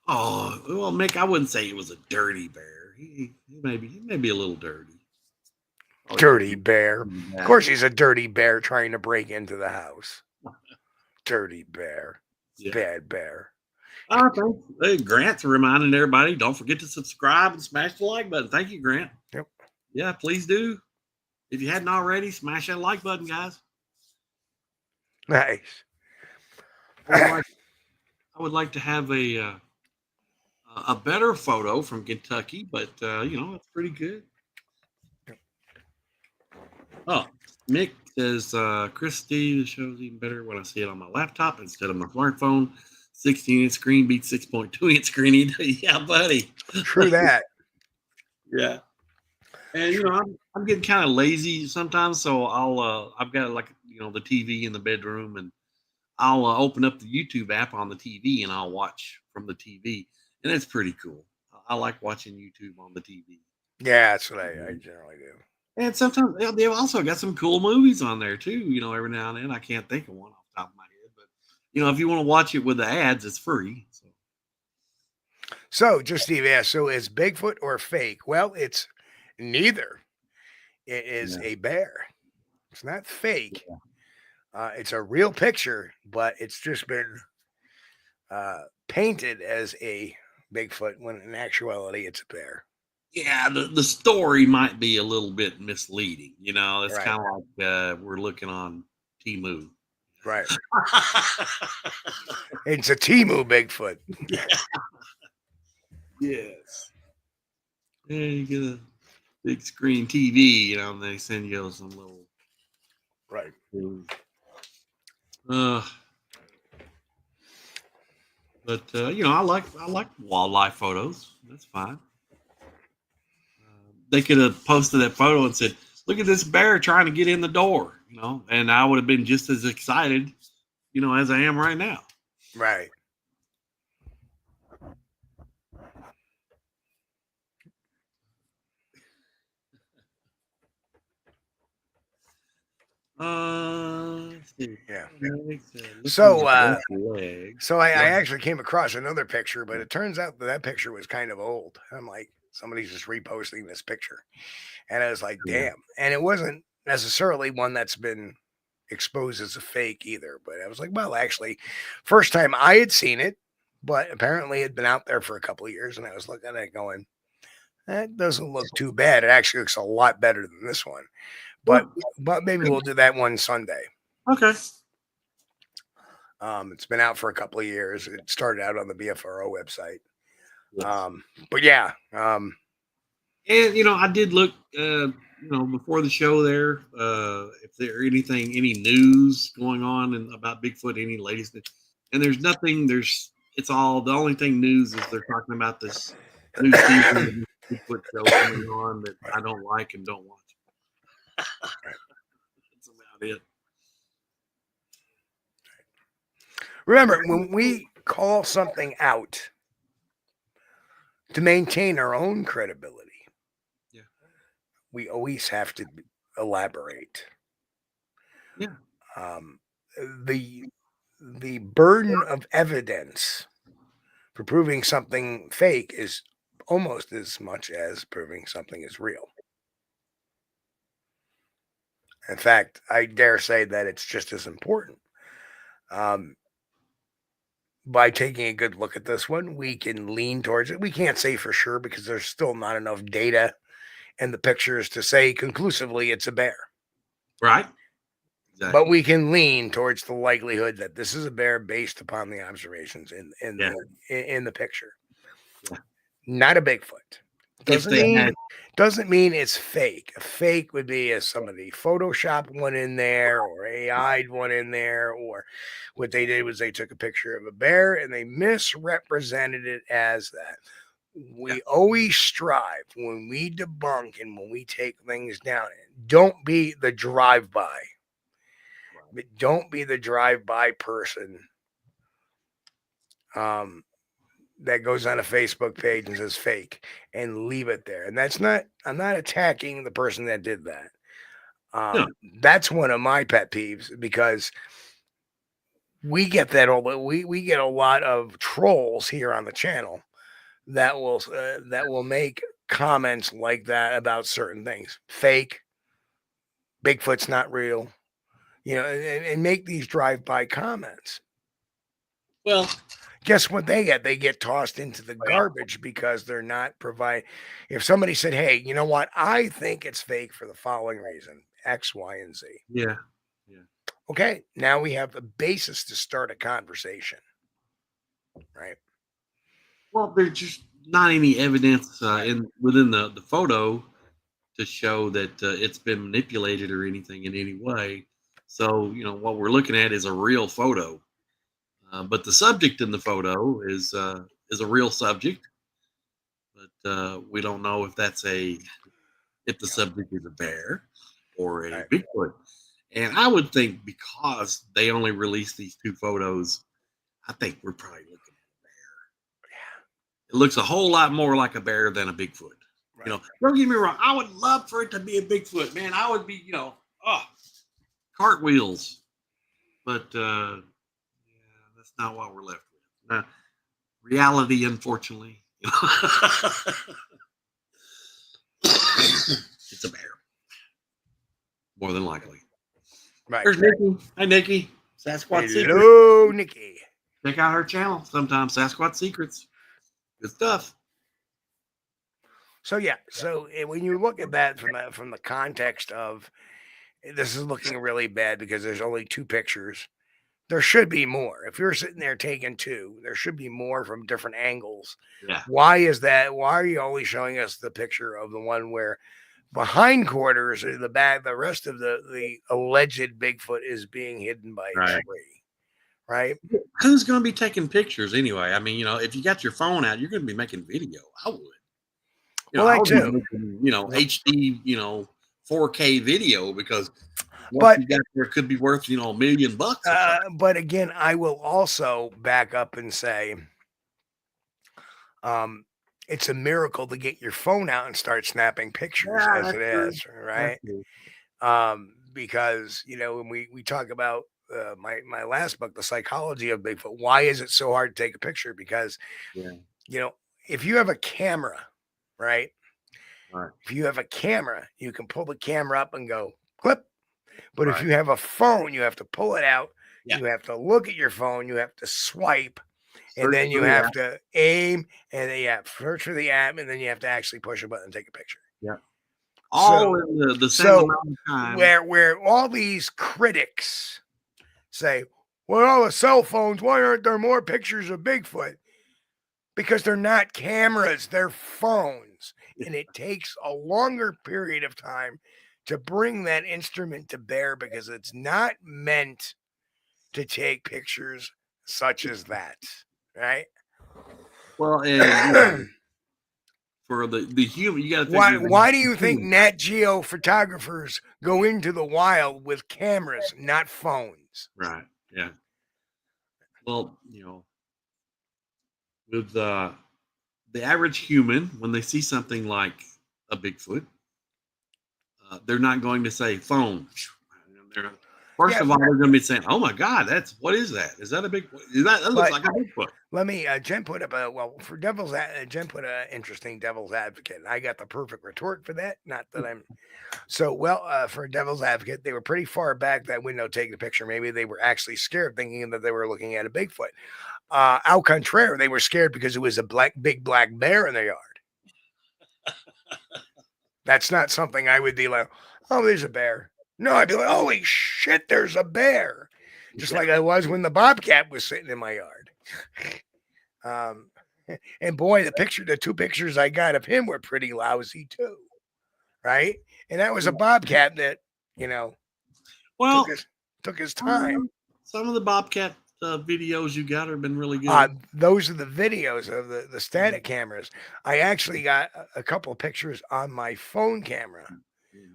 Oh, well, Mick, I wouldn't say he was a dirty bear. He may be a little dirty. Oh, Dirty bear. yeah. Of course he's a dirty bear trying to break into the house. Dirty bear. Yeah. Bad bear. Thanks. Hey, Grant's reminding everybody, don't forget to subscribe and smash the like button. Thank you, Grant. Yep. Yeah, please do. If you hadn't already, smash that like button, guys. Nice. I would like to have a better photo from Kentucky, but it's pretty good. Oh, Mick says, Chris Steve, the show's even better when I see it on my laptop instead of my smartphone. 16-inch screen beats 6.2-inch screen. Yeah, buddy. True that. Yeah. And I'm getting kind of lazy sometimes, so I've got the TV in the bedroom, and I'll open up the YouTube app on the TV and I'll watch from the TV, and it's pretty cool. I like watching YouTube on the TV. Yeah, that's what I generally do. And sometimes they've also got some cool movies on there too. Every now and then. I can't think of one off the top of my head, but if you want to watch it with the ads, it's free. So, just Steve asked, so is Bigfoot or fake? Well, it's neither. It is a bear. It's not fake. It's a real picture, but it's just been painted as a Bigfoot when in actuality it's a bear. Yeah, the story might be a little bit misleading. It's Right. kind of like we're looking on Temu. Right. It's a Temu Bigfoot. Yeah. Yes. Yeah, you get a big screen TV, and they send you some little Right. But I like wildlife photos. That's fine. They could have posted that photo and said, "Look at this bear trying to get in the door," and I would have been just as excited, as I am right now. Right. Yeah. So I actually came across another picture, but it turns out that picture was kind of old. I'm like, somebody's just reposting this picture, and I was like, damn. And it wasn't necessarily one that's been exposed as a fake either. But I was like, well, actually, first time I had seen it, but apparently it had been out there for a couple of years, and I was looking at it going, that doesn't look too bad. It actually looks a lot better than this one. But maybe we'll do that one Sunday. Okay. It's been out for a couple of years. It started out on the BFRO website. Yes. But yeah. And I did look before the show there, if there any news going on about Bigfoot, any latest, and there's nothing. It's all the only thing news is they're talking about this new season of Bigfoot show coming on that I don't like and don't watch. That's about it. Remember, when we call something out to maintain our own credibility, we always have to elaborate. Yeah. The burden of evidence for proving something fake is almost as much as proving something is real. In fact, I dare say that it's just as important. By taking a good look at this one, we can lean towards it. We can't say for sure because there's still not enough data in the pictures to say conclusively it's a bear. Right. Exactly. But we can lean towards the likelihood that this is a bear based upon the observations in the picture. Yeah. Not a Bigfoot. Doesn't mean it's fake. A fake would be if somebody photoshopped one in there or AI'd one in there, or what they did was they took a picture of a bear and they misrepresented it as that. We always strive when we debunk and when we take things down. Don't be the drive-by. But don't be the drive-by person that goes on a Facebook page and says fake and leave it there. And that's not, I'm not attacking the person that did that. No. That's one of my pet peeves because we get that we get a lot of trolls here on the channel that will make comments like that about certain things. Fake, Bigfoot's not real, and make these drive-by comments. Well, Guess what they get? They get tossed into the garbage because they're not providing. If somebody said, hey, you know what? I think it's fake for the following reason, X, Y, and Z. Yeah. Okay, now we have a basis to start a conversation, right? Well, there's just not any evidence within the photo to show that it's been manipulated or anything in any way. So, what we're looking at is a real photo. But the subject in the photo is a real subject, but we don't know if the subject is a bear or a Bigfoot. And I would think because they only released these two photos, I think we're probably looking at a bear. Yeah, it looks a whole lot more like a bear than a Bigfoot. Right. Don't get me wrong. I would love for it to be a Bigfoot, man. I would be, cartwheels, but. That's not what we're left with. Reality, unfortunately, it's a bear. More than likely. Right. There's Nikki. Hi, Nikki. Sasquatch Secrets. Hello, Nikki. Check out her channel sometimes. Sasquatch Secrets. Good stuff. So yeah. So when you look at that from the context of this is looking really bad because there's only two pictures. There should be more. If you're sitting there taking two, there should be more from different angles. Yeah. Why is that? Why are you always showing us the picture of the one where behind quarters, the rest of the alleged Bigfoot is being hidden by a tree? Right? Who's going to be taking pictures anyway? I mean, if you got your phone out, you're going to be making video. I would. I too. Making, HD, 4K video because. What you got there could be worth, $1 million. But again, I will also back up and say, it's a miracle to get your phone out and start snapping pictures as it is, right? Because when we talk about my last book, The Psychology of Bigfoot, why is it so hard to take a picture? Because if you have a camera, right? If you have a camera, you can pull the camera up and go clip. But if you have a phone, you have to pull it out. Yeah. You have to look at your phone. You have to swipe. And then you have to aim. And then you have to search for the app. And then you have to actually push a button and take a picture. Yeah. All in the same amount of time. Where all these critics say, well, all the cell phones, why aren't there more pictures of Bigfoot? Because they're not cameras. They're phones. And it takes a longer period of time to bring that instrument to bear because it's not meant to take pictures such as that, right? Well, and for the human, you got to. Why do you think NatGeo photographers go into the wild with cameras, not phones? Right. Yeah. Well, with the average human, when they see something like a Bigfoot. They're not going to say phone. First of all, they're going to be saying, "Oh my God, what is that? Is that a Bigfoot? That looks like a Bigfoot." Let me. Jen put up Jen put an interesting devil's advocate. And I got the perfect retort for that. Not that I'm for devil's advocate, they were pretty far back that window taking the picture. Maybe they were actually scared, thinking that they were looking at a Bigfoot. Au contraire, they were scared because it was a big black bear in their yard. That's not something I would be like, oh, there's a bear. No, I'd be like, holy shit, there's a bear. Just like I was when the bobcat was sitting in my yard. And boy, the two pictures I got of him were pretty lousy too. Right? And that was a bobcat that, took his time. Some of the bobcat videos you got have been really good. Those are the videos of the static cameras. I actually got a couple of pictures on my phone camera,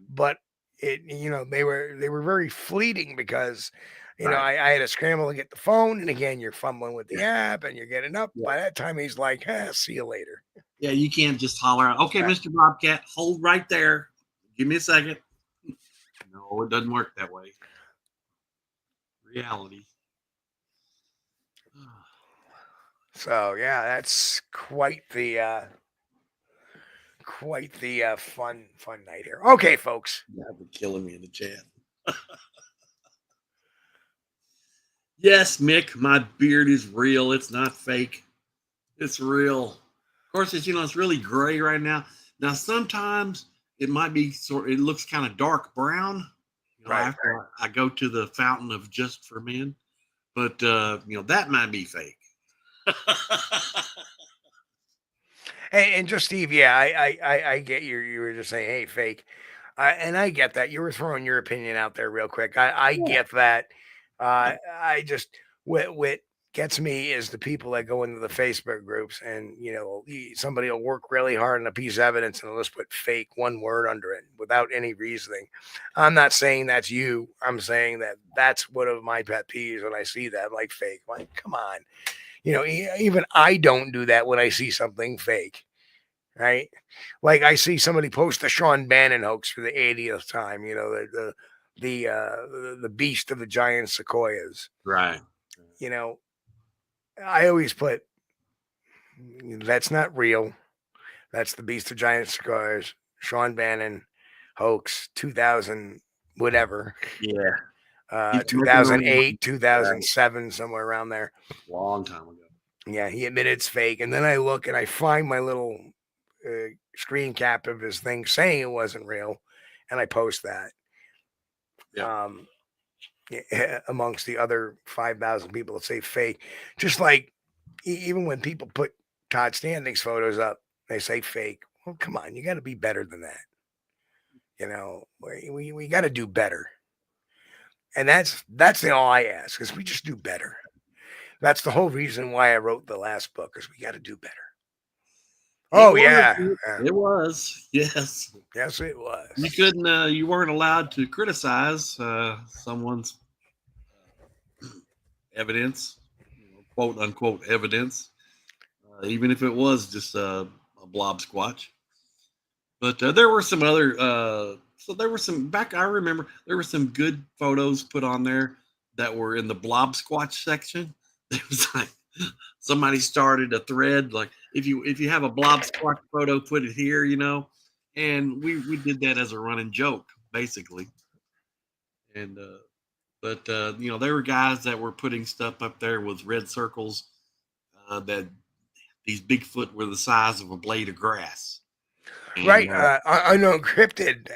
but they were very fleeting because, Right. I had to scramble to get the phone, and again, you're fumbling with the app, and you're getting up. Yeah. By that time, he's like, see you later. Yeah, you can't just holler out, okay, Right. Mr. Bobcat, hold right there. Give me a second. No, it doesn't work that way. Reality. So yeah, that's quite the fun night here. Okay, folks. You're killing me in the chat. Yes, Mick, my beard is real. It's not fake. It's real. Of course, it's really gray right now. Now, sometimes it might be it looks kind of dark brown. Right. After I go to the fountain of just for men, but that might be fake. And just Steve, yeah, I get you were just saying, hey, fake. And I get that. You were throwing your opinion out there real quick. I get that. I just what gets me is the people that go into the Facebook groups and somebody will work really hard on a piece of evidence and they'll just put fake one word under it without any reasoning. I'm not saying that's you. I'm saying that's one of my pet peeves when I see that, like fake. Like, come on. Even I don't do that when I see something fake, right? Like I see somebody post the Sean Bannon hoax for the 80th time, the beast of the giant sequoias. Right. I always put, that's not real. That's the beast of giant sequoias, Sean Bannon hoax, 2000, whatever. Yeah. 2008, 2007, somewhere around there. Long time ago. Yeah, he admitted it's fake. And then I look and I find my little screen cap of his thing saying it wasn't real. And I post that. Amongst the other 5,000 people that say fake. Just like even when people put Todd Standing's photos up, they say fake. Well, come on, you got to be better than that. We got to do better. And that's all I ask, is we just do better. That's the whole reason why I wrote the last book, is we got to do better. It was. Yes. Yes, it was. You couldn't. You weren't allowed to criticize someone's evidence, quote unquote evidence, even if it was just a blob squatch. But there were some other. So there were some back. I remember there were some good photos put on there that were in the blob squatch section. It was like somebody started a thread, like if you have a blob squatch photo, put it here, and we did that as a running joke, basically. And but there were guys that were putting stuff up there with red circles that these Bigfoot were the size of a blade of grass. And, right. Unencrypted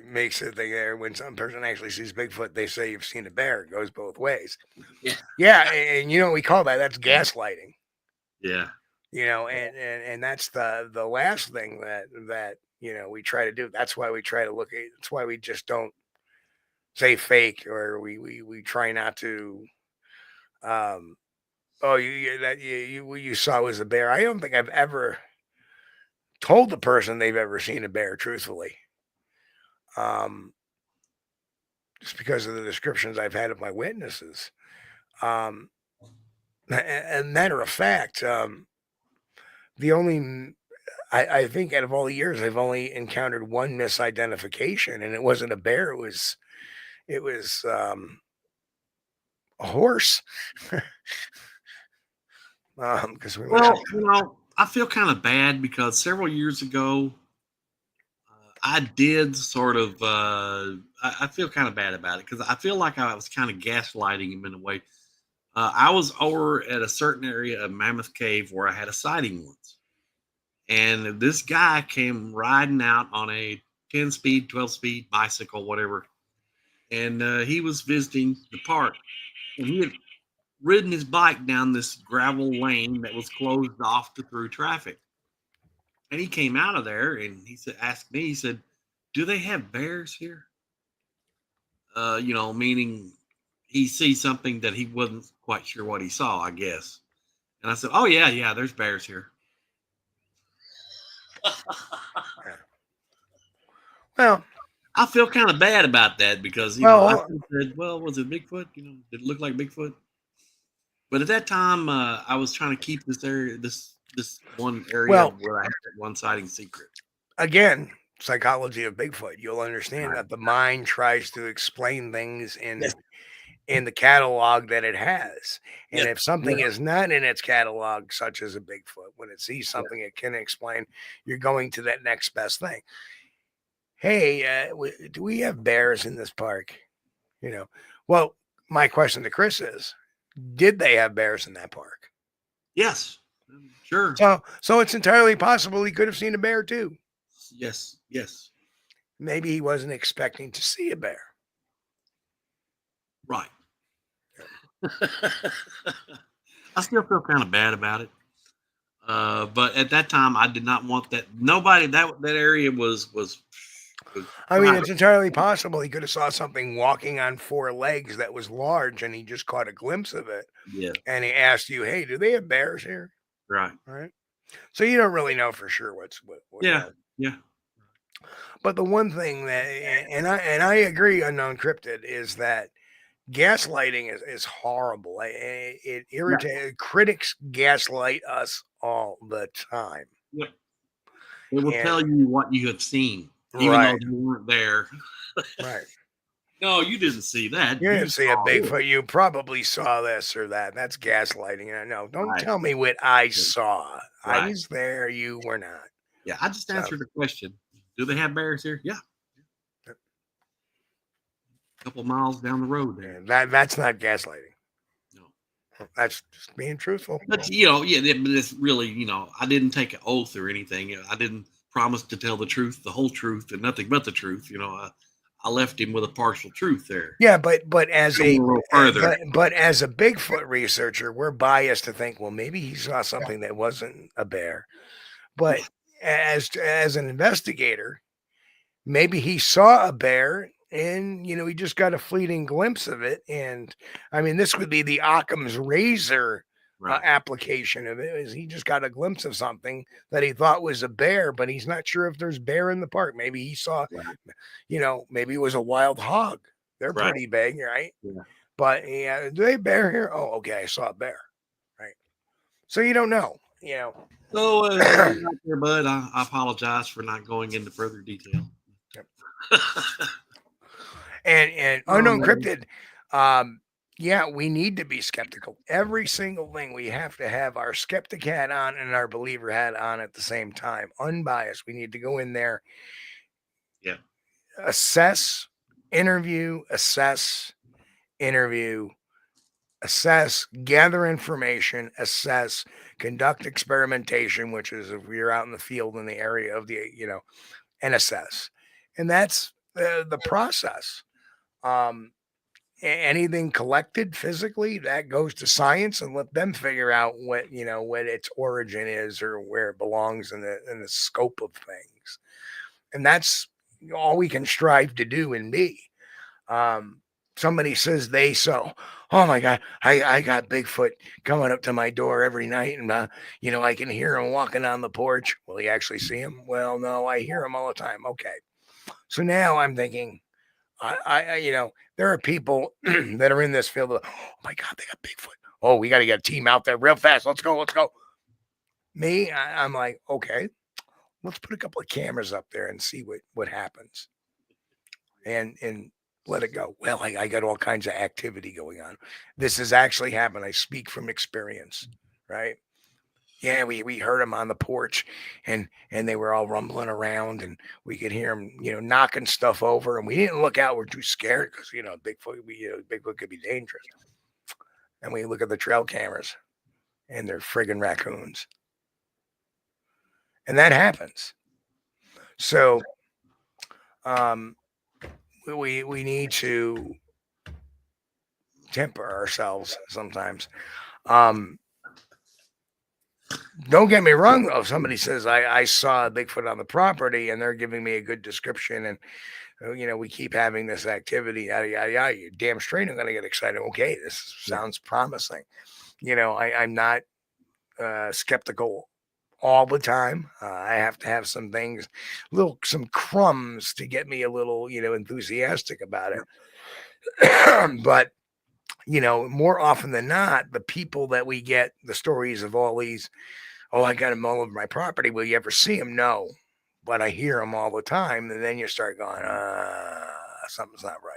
makes it thing there. When some person actually sees Bigfoot, they say you've seen a bear. It goes both ways. Yeah. And we call that's gaslighting. Yeah. And that's the last thing that we try to do. That's why we try to look at. That's why we just don't say fake, or we try not to. You saw was a bear. I don't think I've ever told the person they've ever seen a bear, truthfully. Just because of the descriptions I've had of my witnesses. And matter of fact, the only, I think out of all the years, I've only encountered one misidentification, and it wasn't a bear. It was a horse. Because I feel kind of bad because several years ago, I did sort of, I feel kind of bad about it because I feel like I was kind of gaslighting him in a way. I was over at a certain area of Mammoth Cave where I had a sighting once. And this guy came riding out on a 10-speed, 12-speed bicycle, whatever. And he was visiting the park. And he had ridden his bike down this gravel lane that was closed off to through traffic. And he came out of there and asked me, he said, do they have bears here? Meaning he sees something that he wasn't quite sure what he saw, I guess. And I said, oh, yeah, there's bears here. Well, I feel kind of bad about that because I said, well, was it Bigfoot? Did it look like Bigfoot? But at that time, I was trying to keep this area, this one area where I had that one sighting secret. Again, psychology of Bigfoot. You'll understand that the mind tries to explain things in the catalog that it has. And if something is not in its catalog, such as a Bigfoot, when it sees something it can explain, you're going to that next best thing. Hey, do we have bears in this park? Well, my question to Chris is, did they have bears in that park? Yes, sure. So it's entirely possible he could have seen a bear too. Yes. Maybe he wasn't expecting to see a bear. Right. I still feel kind of bad about it. But at that time, I did not want that. Nobody, that area was I mean, it's entirely possible he could have saw something walking on four legs that was large and he just caught a glimpse of it. Yeah. And he asked you, hey, do they have bears here? Right. So you don't really know for sure what. Yeah. But the one thing that, and I agree, Unknown Cryptid, is that gaslighting is horrible. It irritates. Critics gaslight us all the time. Yep. It will tell you what you have seen, even though you weren't there. Right. No, you didn't see that. You didn't see a Bigfoot. You probably saw this or that. That's gaslighting. And I know. Don't tell me what I saw. I was there. You were not. Yeah, I just answered the question. Do they have bears here? Yeah. A couple miles down the road there. That's not gaslighting. No. That's just being truthful. But, but it's really, I didn't take an oath or anything. I didn't promise to tell the truth, the whole truth, and nothing but the truth. I left him with a partial truth there. Yeah, but as a Bigfoot researcher, we're biased to think, well, maybe he saw something that wasn't a bear. But as an investigator, maybe he saw a bear and he just got a fleeting glimpse of it. And I mean, this would be the Occam's razor application of it. Is he just got a glimpse of something that he thought was a bear, but he's not sure if there's bear in the park. Maybe he saw, maybe it was a wild hog. They're pretty big, right? Yeah. But do they bear here? Oh, okay, I saw a bear, right? So you don't know, So, out there, bud, I apologize for not going into further detail. Yep. and Unknown Cryptid, we need to be skeptical. Every single thing, we have to have our skeptic hat on and our believer hat on at the same time. Unbiased. We need to go in there. Yeah. Assess, interview, gather information, assess, conduct experimentation, which is if you're out in the field in the area of the, and assess. And that's the process. Anything collected physically, that goes to science and let them figure out what its origin is or where it belongs in the scope of things. And that's all we can strive to do and be. Somebody says they saw, oh my God, I got Bigfoot coming up to my door every night and, I can hear him walking on the porch. Will you actually see him? Well, no, I hear him all the time. Okay. So now I'm thinking, there are people that are in this field. Oh my God, they got Bigfoot. Oh, we got to get a team out there real fast. Let's go. Me, I'm like, okay, let's put a couple of cameras up there and see what happens. And let it go. Well, I got all kinds of activity going on. This has actually happened. I speak from experience, right? Yeah, we heard them on the porch and they were all rumbling around and we could hear them, knocking stuff over, and we didn't look out. We're too scared because, Bigfoot could be dangerous. And we look at the trail cameras and they're friggin' raccoons. And that happens. So, we need to temper ourselves sometimes. Don't get me wrong, though. If somebody says I saw a Bigfoot on the property and they're giving me a good description and, we keep having this activity, yada, yada, yada, you're damn straight I'm going to get excited. Okay, this sounds promising. I'm not skeptical all the time. I have to have some things, some crumbs to get me a little, enthusiastic about it. But, more often than not, the people that we get the stories of all these, oh, I got them all over my property. Will you ever see them? No, but I hear them all the time. And then you start going, something's not right.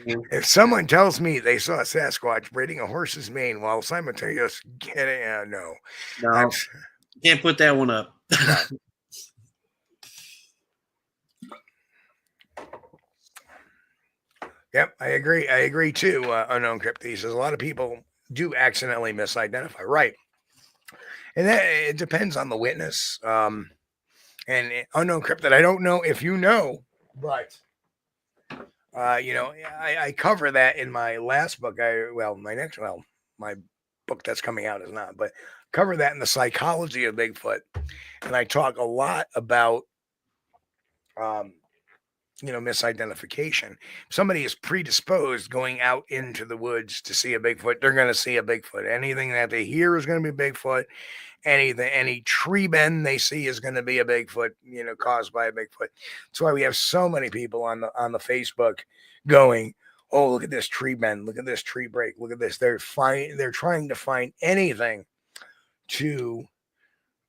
If someone tells me they saw a Sasquatch braiding a horse's mane while simultaneously getting, no. No, can't put that one up. No. Yep, I agree. I agree too. Unknown Cryptid says a lot of people do accidentally misidentify. Right. And that it depends on the witness. And Unknown Cryptid, I don't know if you know, but I cover that in my last book. My book that's coming out is not, but cover that in the psychology of Bigfoot. And I talk a lot about misidentification. If somebody is predisposed going out into the woods to see a Bigfoot, they're going to see a Bigfoot. Anything that they hear is going to be Bigfoot. Any tree bend they see is going to be a Bigfoot, caused by a Bigfoot. That's why we have so many people on the Facebook going, oh, look at this tree bend, look at this tree break, look at this. They're trying to find anything to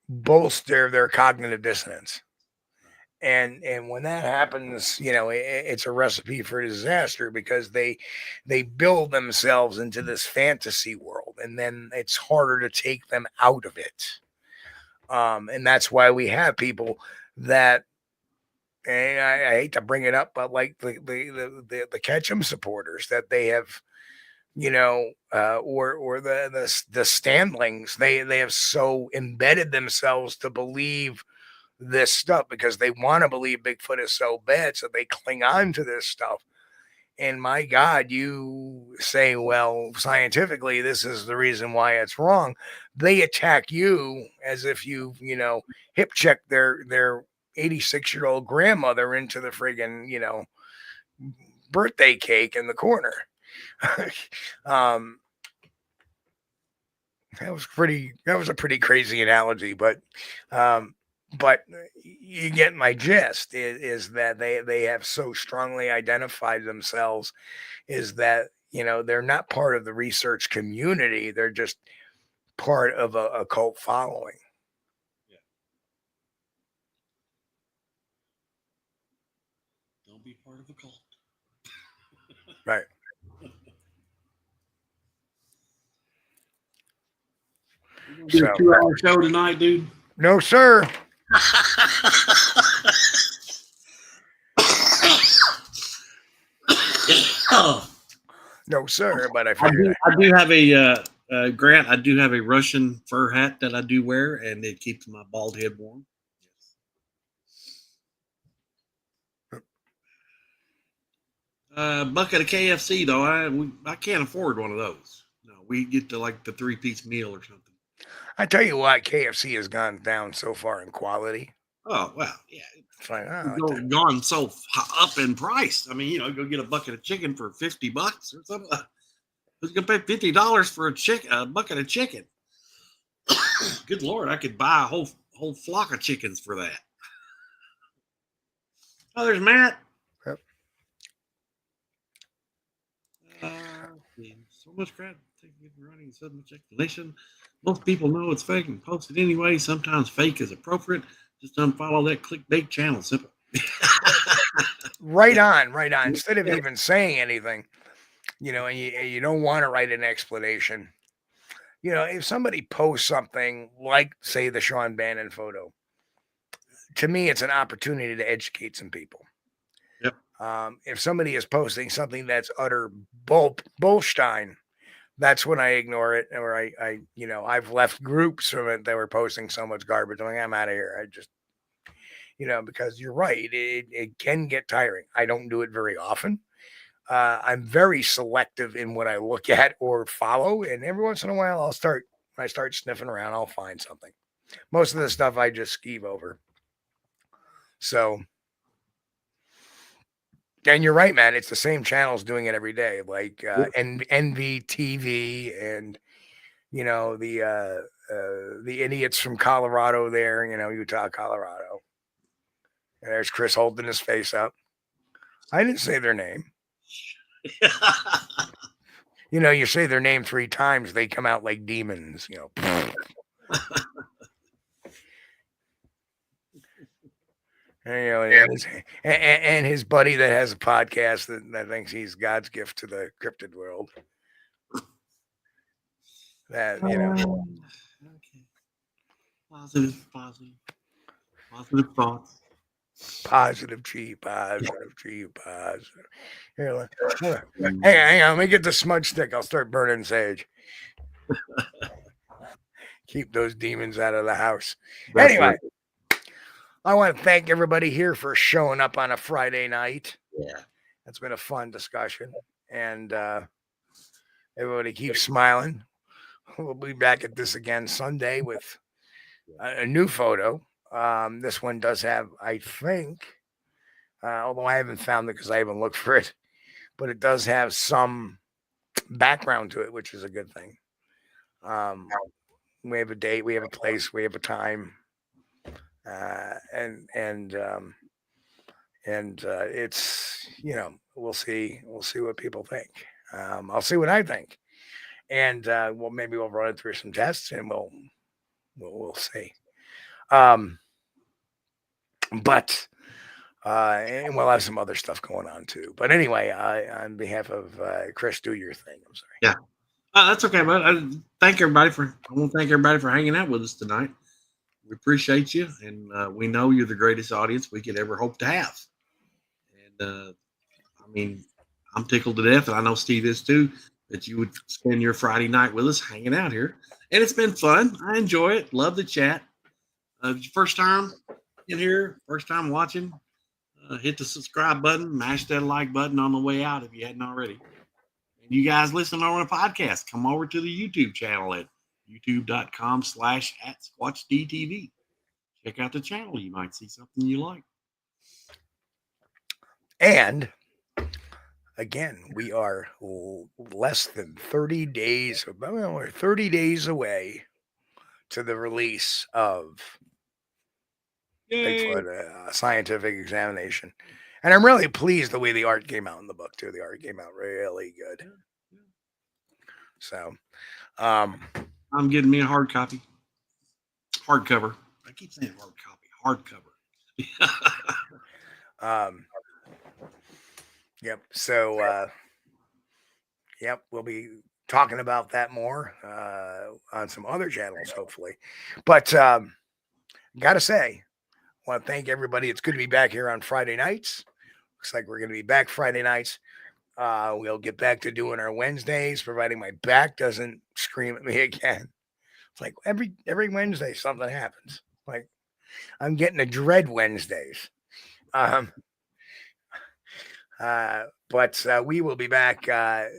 bolster their cognitive dissonance. And when that happens, it's a recipe for disaster, because they build themselves into this fantasy world, and then it's harder to take them out of it. And that's why we have people that, and I hate to bring it up, but like the Ketchum supporters, that they have, or the Standlings, they have so embedded themselves to believe this stuff because they want to believe Bigfoot is so bad, so they cling on to this stuff. And my God, you say, well, scientifically, this is the reason why it's wrong. They attack you as if you hip checked their 86-year-old grandmother into the friggin', birthday cake in the corner. That was a pretty crazy analogy, but you get my gist, is that they have so strongly identified themselves, is that, they're not part of the research community. They're just part of a cult following. Yeah. Don't be part of a cult. Right. We're gonna do a 2-hour show tonight, dude. No, sir. No, sir. But I do have a Grant. I do have a Russian fur hat that I do wear, and it keeps my bald head warm. Bucket of KFC though. I can't afford one of those. No, we get to like the 3-piece meal or something. I tell you what, KFC has gone down so far in quality. Oh well, yeah. It's like, gone so up in price. I mean, go get a bucket of chicken for $50 or something. Who's gonna pay $50 for a bucket of chicken? Good Lord, I could buy a whole flock of chickens for that. Oh, there's Matt. Yep. So much crap. Running so much explanation. Most people know it's fake and post it anyway. Sometimes fake is appropriate. Just unfollow that clickbait channel. Simple. Right on. Instead of even saying anything, and you don't want to write an explanation. If somebody posts something like, say, the Sean Bannon photo, to me, it's an opportunity to educate some people. Yep. If somebody is posting something that's utter bullstein, that's when I ignore it, or I've left groups from it that were posting so much garbage. I'm like, I'm out of here. I just, because you're right, it can get tiring. I don't do it very often. I'm very selective in what I look at or follow, and every once in a while, when I start sniffing around, I'll find something. Most of the stuff I just skeeve over. So, And you're right, man. It's the same channels doing it every day, like NVTV and the idiots from Colorado there, Utah, Colorado. And there's Chris holding his face up. I didn't say their name. You say their name 3 times, they come out like demons. And his buddy that has a podcast that thinks he's God's gift to the cryptid world. That Okay. Positive thoughts. Positive G. Here, hang on, let me get the smudge stick. I'll start burning sage. Keep those demons out of the house. Anyway, I want to thank everybody here for showing up on a Friday night. Yeah. It's been a fun discussion. And everybody keep smiling. We'll be back at this again Sunday with a new photo. This one does have, I think, although I haven't found it because I haven't looked for it, but it does have some background to it, which is a good thing. We have a date, we have a place, we have a time, and it's, we'll see what people think. I'll see what I think, and maybe we'll run it through some tests, and we'll see. But and we'll have some other stuff going on too. But anyway, on behalf of Chris, do your thing. I'm sorry. Yeah, that's okay. But I want to thank everybody for hanging out with us tonight. We appreciate you, and we know you're the greatest audience we could ever hope to have. And I'm tickled to death, and I know Steve is too, that you would spend your Friday night with us hanging out here. And it's been fun. I enjoy it. Love the chat. First time in here, first time watching, hit the subscribe button, mash that like button on the way out if you hadn't already. And you guys listen over the podcast, come over to the YouTube channel at youtube.com/@SquatchDTV. Check out the channel. You might see something you like. And again, we are less than 30 days. We're 30 days away to the release of Bigfoot scientific examination. And I'm really pleased the way the art came out in the book too. The art came out really good. So I'm getting me a hardcover. I keep saying hardcover. Yep. So yep, we'll be talking about that more on some other channels, hopefully. But gotta say, I want to thank everybody. It's good to be back here on Friday nights. Looks like we're going to be back Friday nights. We'll get back to doing our Wednesdays, providing my back doesn't scream at me again. It's like every Wednesday something happens. Like I'm getting a dread Wednesdays. But we will be back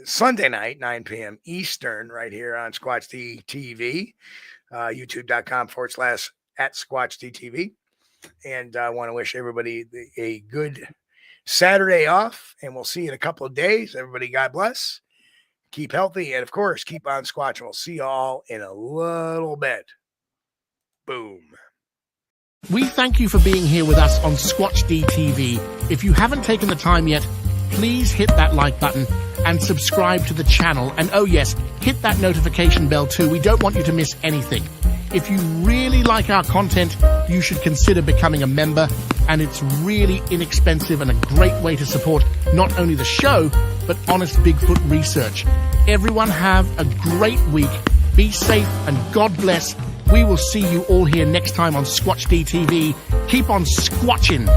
Sunday night, 9 p.m. Eastern, right here on Squatch-D youtube.com/@SquatchDTV. And I want to wish everybody a good Saturday off, and we'll see you in a couple of days. Everybody, God bless. Keep healthy, and of course, keep on squatching. We'll see you all in a little bit. Boom. We thank you for being here with us on Squatch-D TV. If you haven't taken the time yet, please hit that like button and subscribe to the channel. And oh yes, hit that notification bell too. We don't want you to miss anything. If you really like our content, you should consider becoming a member, and it's really inexpensive and a great way to support not only the show, but honest Bigfoot research. Everyone have a great week. Be safe and God bless. We will see you all here next time on Squatch-D TV. Keep on squatching.